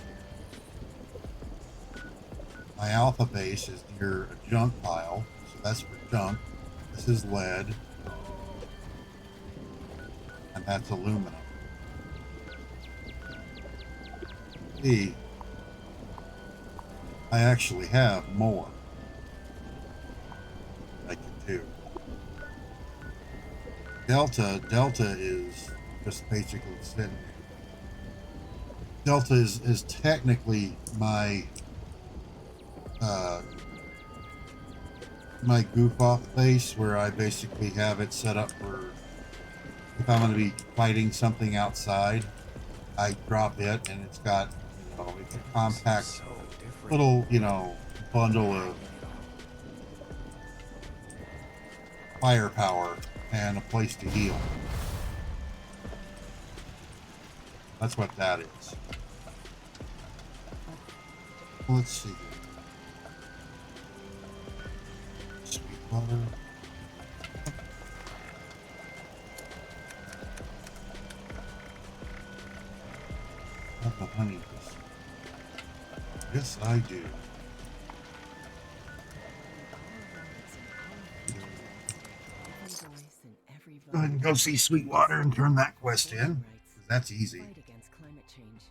My alpha base is near a junk pile, so that's for junk. This is lead, and that's aluminum. See, I actually have more I can do. Delta is just basically sitting there. Delta is technically my my goof off base, where I basically have it set up for if I'm going to be fighting something outside, I drop it, and it's got, it's a compact little, bundle of firepower and a place to heal. That's what that is. Let's see. Sweetwater. Have the honey. Yes, I do. Go ahead and go see Sweetwater and turn that quest in, because that's easy. Fight against climate change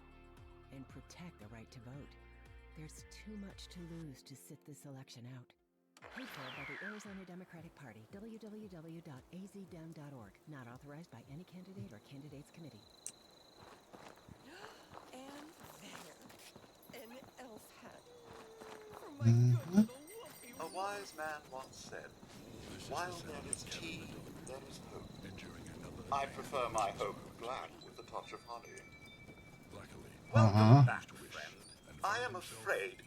and protect the right to vote. There's too much to lose to sit this election out. Paid for by the Arizona Democratic Party. www.azdem.org. Not authorized by any candidate or candidates committee. And there, an elf hat. For my good little Wolfie. A wise man once said, while there is tea, there is hope. I prefer my hope glad with a touch of honey. Welcome back, friend. I am afraid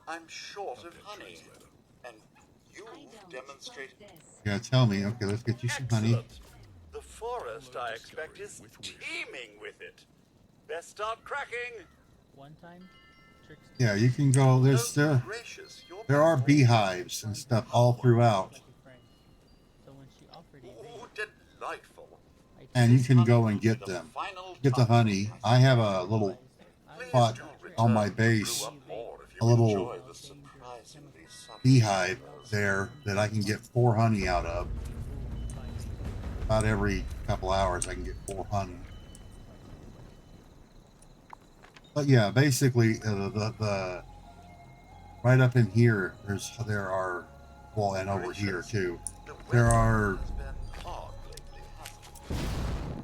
I'm short of honey. And you demonstrated... Yeah, tell me. Okay, let's get you some honey. The forest, I expect, is teeming with it. Best start cracking. One time, Yeah, you can go. There are beehives and stuff all throughout. so when she offered it, Ooh, delightful. And you can go and get them. Get the honey. I have a little pot on my base, a little beehive there that I can get 4 honey out of. About every couple hours I can get 4 honey. But yeah, basically the right up in here there are, well, and over here too, there are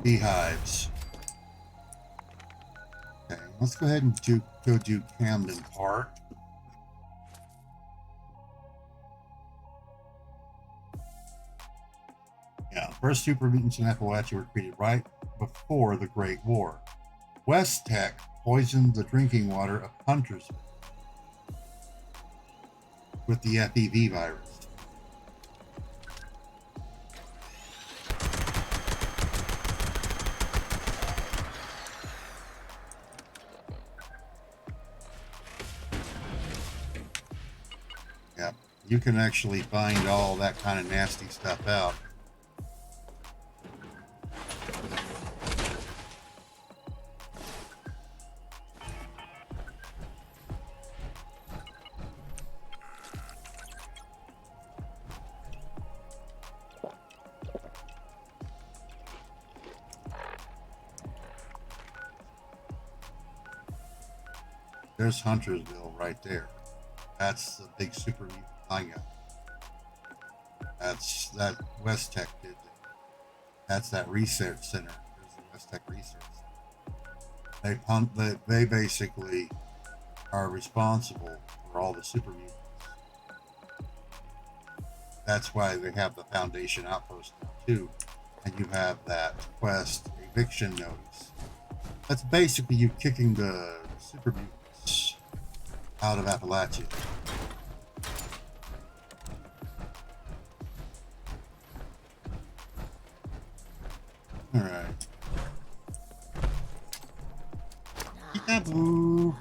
beehives. Okay, let's go ahead and go do Camden Park. Yeah, first super mutants in Appalachia were created right before the Great War. West Tech poisoned the drinking water of hunters with the FEV virus. Yeah, you can actually find all that kind of nasty stuff out. There's Huntersville right there. That's the big super mutant hangout. That's that West Tech did. That's that research center. There's the West Tech Research Center. They basically are responsible for all the super mutants. That's why they have the Foundation outpost now too. And you have that quest eviction notice. That's basically you kicking the super mutants out of Appalachia. All right. Peekaboo.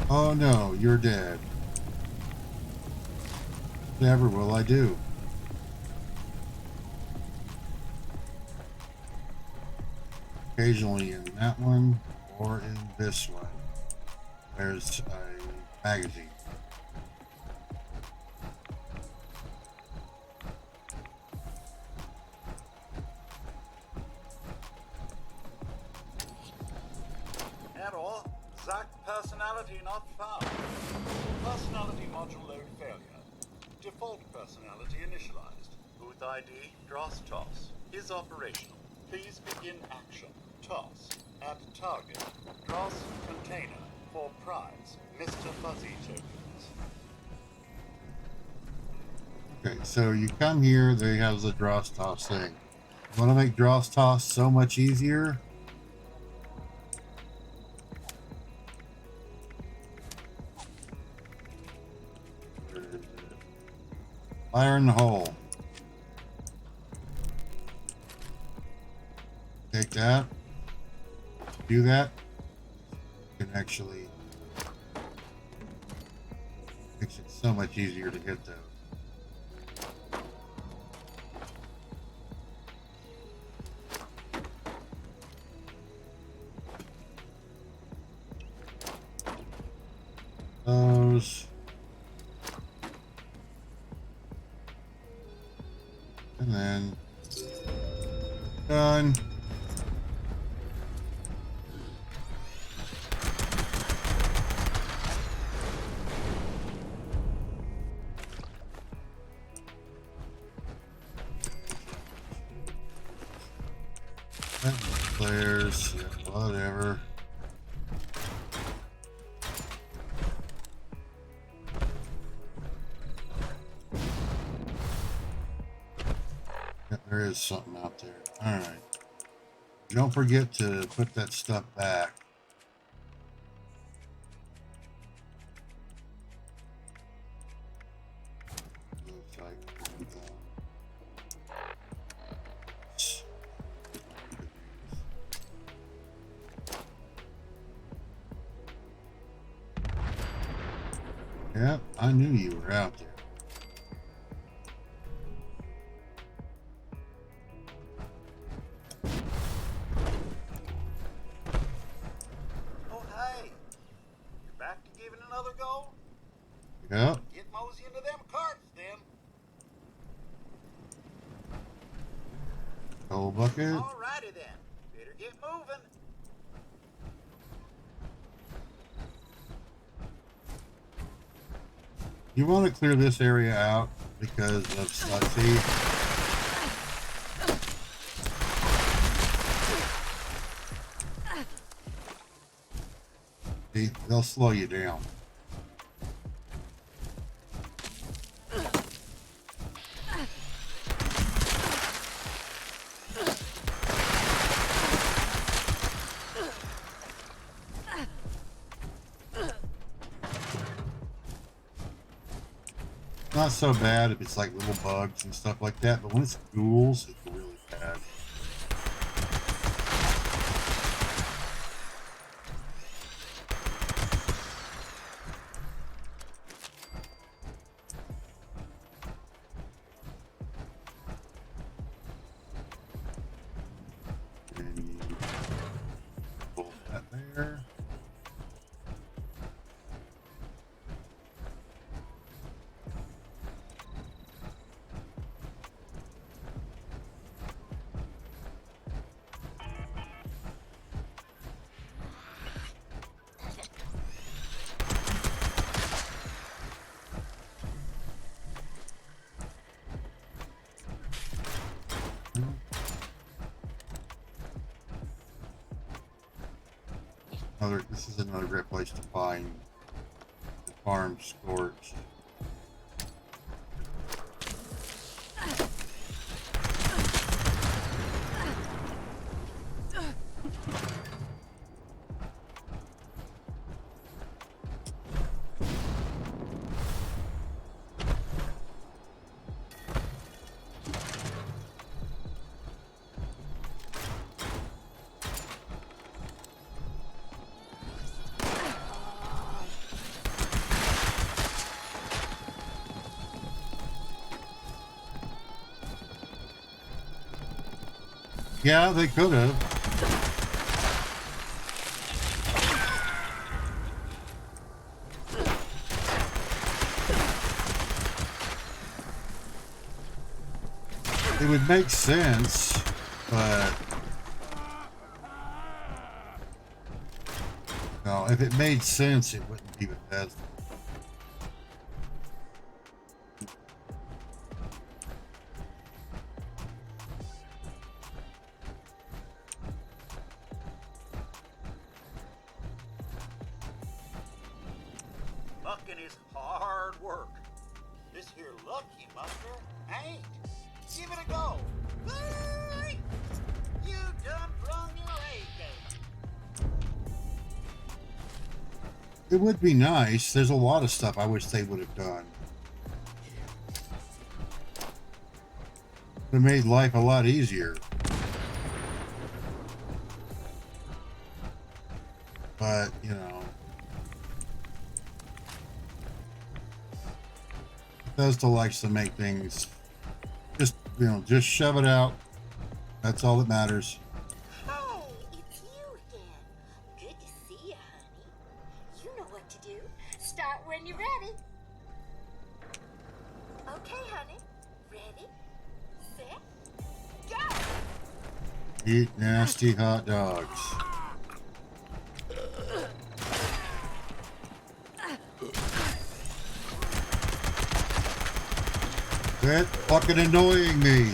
Oh no, you're dead. Never will I do. occasionally in that one or in this one. There's a magazine. Error. Zack personality not found. Personality module load failure. Default personality initialized. Booth ID, Dross Toss. Is operational. Please begin action. Toss. At target. Dross container. For prize. Mr. Fuzzy tokens. Okay, so you come here, there has the Dross Toss thing. You want to make Dross Toss so much easier? Fire in the hole. Take that. Do that. You can actually makes it so much easier to hit those. Those. And then done. Players, yeah, whatever. Yeah, there is something out there. All right. Don't forget to put that stuff back. Looks like, yep, I knew you were out there. Oh, hey. You're back to giving another go? Yep. Get mosey into them carts, then. Coal bucket. Alrighty, then. Better get moving. You want to clear this area out because of Slutsy. See, they'll slow you down. Not so bad if it's like little bugs and stuff like that, but when it's ghouls, it's really bad. And you pull that there. This is another great place to find the farm scorched. Yeah, they could have. It would make sense, but no, if it made sense, it wouldn't be Bethesda. Mucking is hard work. This here lucky mucker ain't. Give it a go. Hey! You done brung your A game. It would be nice. There's a lot of stuff I wish they would have done. It made life a lot easier. But, you know, Bethesda likes to make things just, you know, just shove it out. That's all that matters. Hey, it's you again. Good to see you, honey. You know what to do. Start when you're ready. Okay, honey. Ready, set, go! Eat nasty hot dogs. Quit fucking annoying me.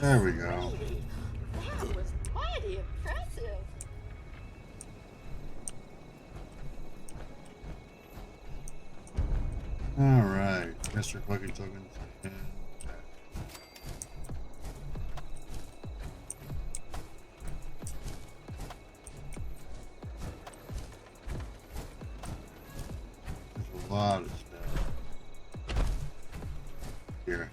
There we go. That was mighty impressive. All right, Mr. Fucking Tokens. There's a lot of stuff here.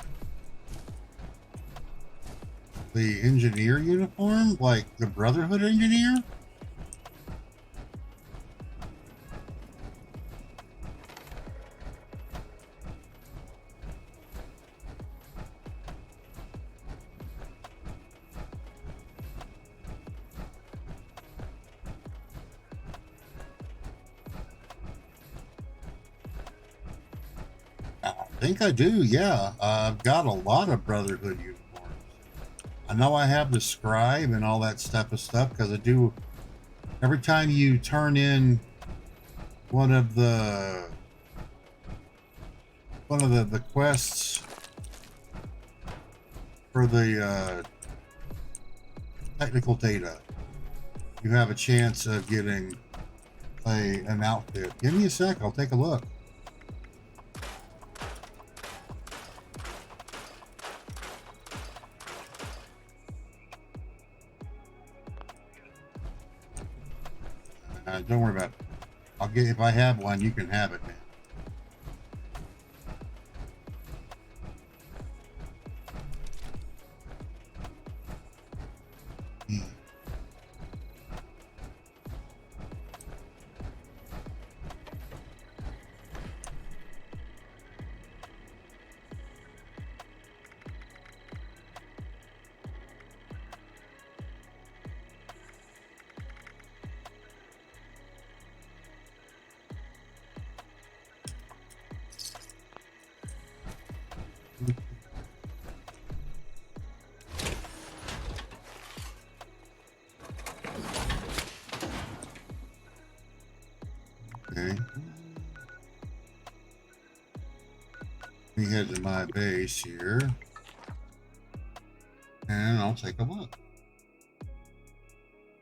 The engineer uniform, like the Brotherhood engineer. I think I do, yeah. I've got a lot of Brotherhood uniforms. I know I have the scribe and all that stuff because I do. Every time you turn in one of the quests for the technical data, you have a chance of getting an outfit. Give me a sec, I'll take a look. Don't worry about it. I'll get, if I have one, you can have it, man. Okay. Let me head to my base here. And I'll take a look.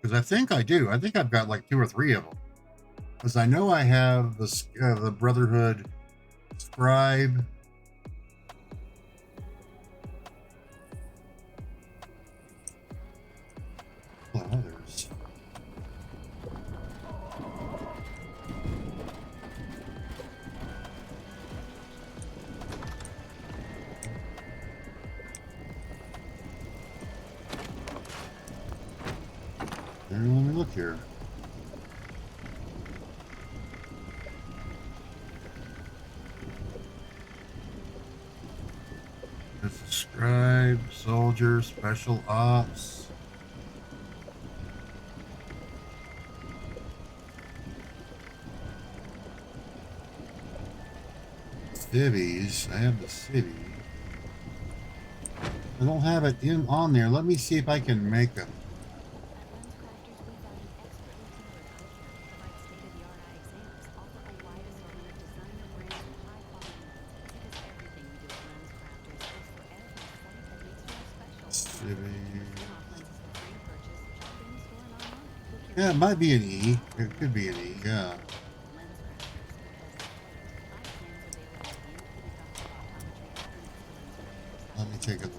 Because I think I do. I think I've got like 2 or 3 of them. Because I know I have the Brotherhood scribe. Oh, others. Let me look here. That's a scribe, soldier. soldier, special ops. Civvies. I have the city. I don't have it on there. Let me see if I can make them. Yeah, it might be an E. It could be an E, yeah. Let me take a look.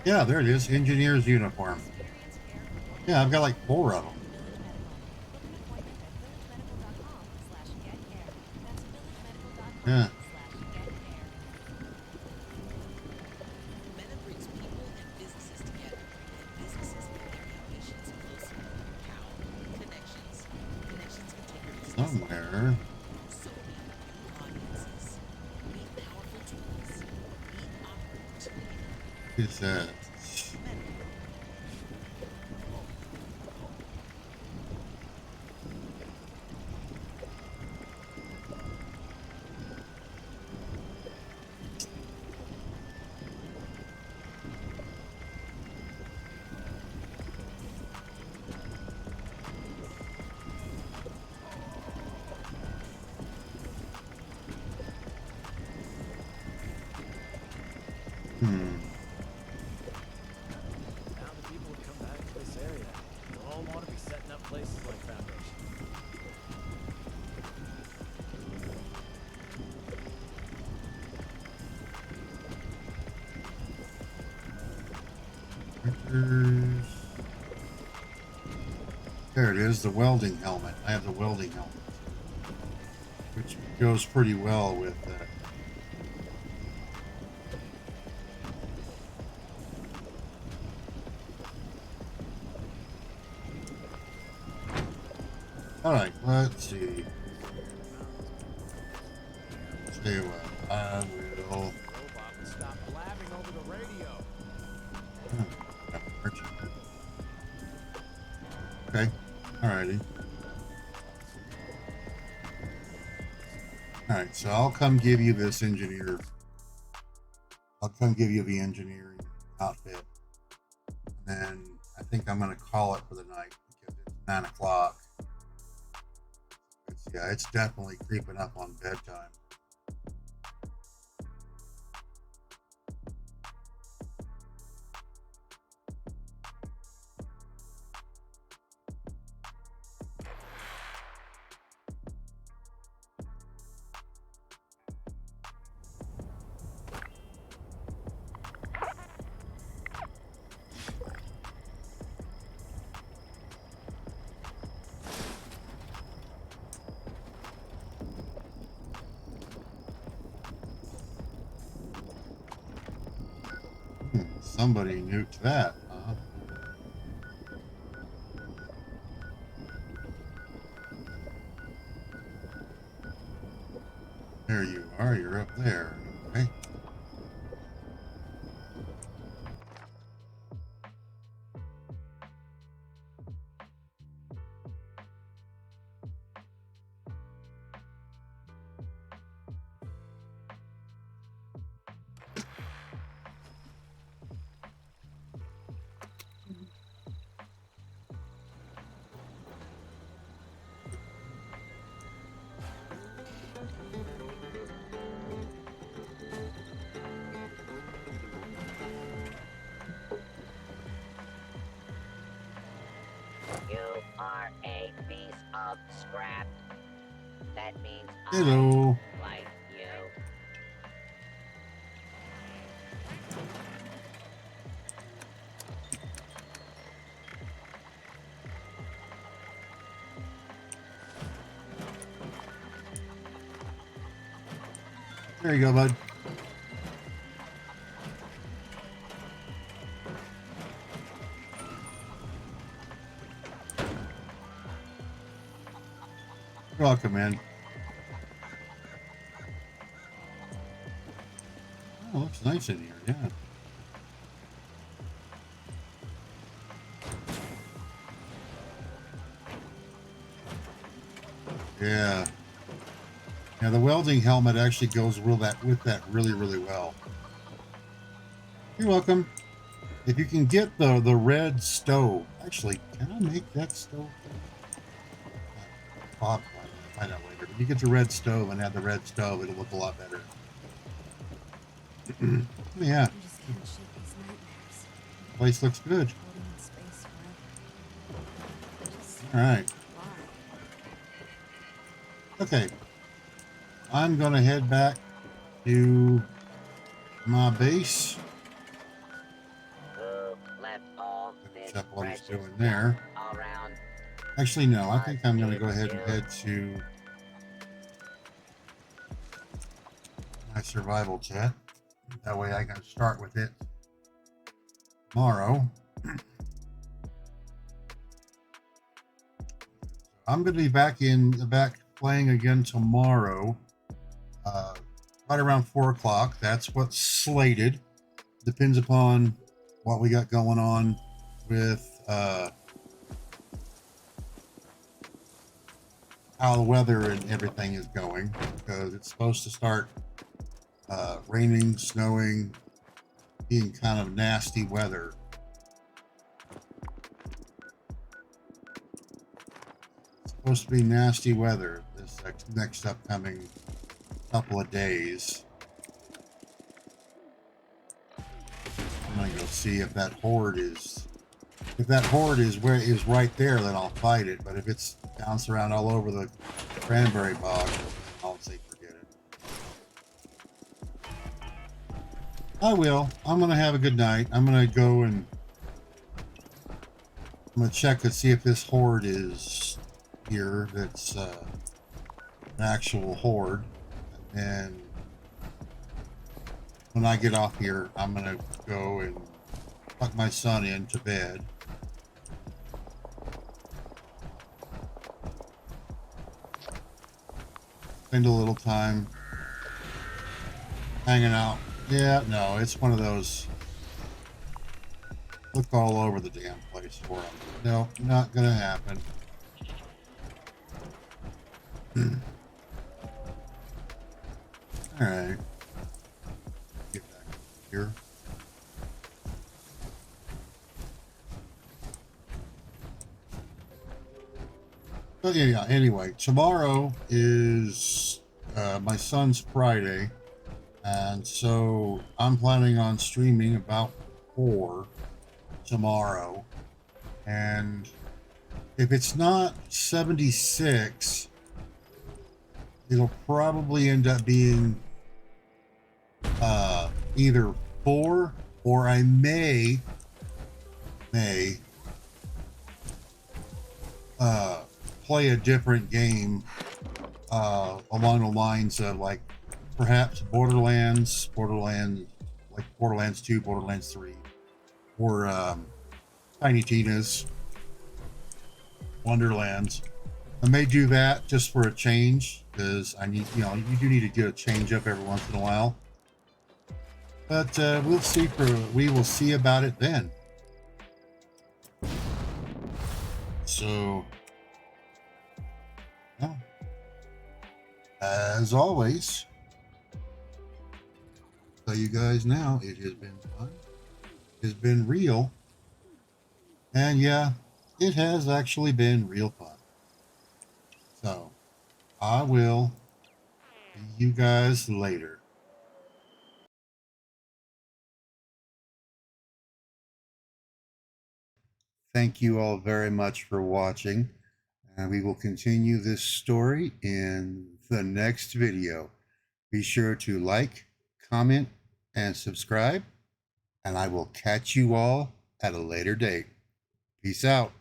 Yeah, there it is. Engineer's uniform. Yeah, I've got like 4 of them. Yeah. Somewhere. What is that? Now the people have come back to this area. They'll all want to be setting up places like Foundation. There it is, the welding helmet. I have the welding helmet, which goes pretty well with that. All right, let's see. Tell you what, I will. Robot would stop blabbing over the radio. Okay, alrighty. Alright, so I'll come give you this engineer. I'll come give you the engineering outfit. And then I think I'm going to call it for the night because it's 9 o'clock. Yeah, it's definitely creeping up on bedtime. Somebody nuked that, huh? There you are, you're up there. Okay. You are a piece of scrap. That means Hello. I like you. There you go, bud. You're welcome, man. Oh, looks nice in here, yeah. Yeah. Yeah, the welding helmet actually goes with that really, really well. You're welcome. If you can get the red stove, actually, can I make that stove? I'll find out later. If you get the red stove and add the red stove, it'll look a lot better. Yeah. Place looks good. All right. Okay. I'm going to head back to my base. Finish up what he's doing there. Actually, no. I think I'm going to go ahead and head to my survival chat. That way I can start with it tomorrow. I'm going to be back playing again tomorrow, right around 4 o'clock. That's what's slated. Depends upon what we got going on with how the weather and everything is going, because it's supposed to start raining, snowing, being kind of nasty weather. It's supposed to be nasty weather this next upcoming couple of days. I'm gonna go see if that horde is where it is right there, then I'll fight it. But if it's bounced around all over the cranberry bog, I'll say forget it. I will. I'm gonna have a good night. I'm gonna go and I'm gonna check to see if this horde is here. That's an actual horde. And when I get off here, I'm gonna go and tuck my son into bed. Spend a little time hanging out. Yeah, no, it's one of those. Look all over the damn place for him. No, not gonna happen. All right. Get back here. But yeah, anyway, tomorrow is my son's Friday, and so I'm planning on streaming about 4 tomorrow. And if it's not 76, it'll probably end up being either 4, or I may play a different game along the lines of, like, perhaps Borderlands like Borderlands 2, Borderlands 3, or Tiny Tina's Wonderlands. I may do that just for a change, because I need, you do need to get a change up every once in a while. But we will see about it then. So, yeah. As always, tell you guys now, it has been fun. It has been real. And yeah, it has actually been real fun. So, I will see you guys later. Thank you all very much for watching, and we will continue this story in the next video. Be sure to like, comment, and subscribe, and I will catch you all at a later date. Peace out.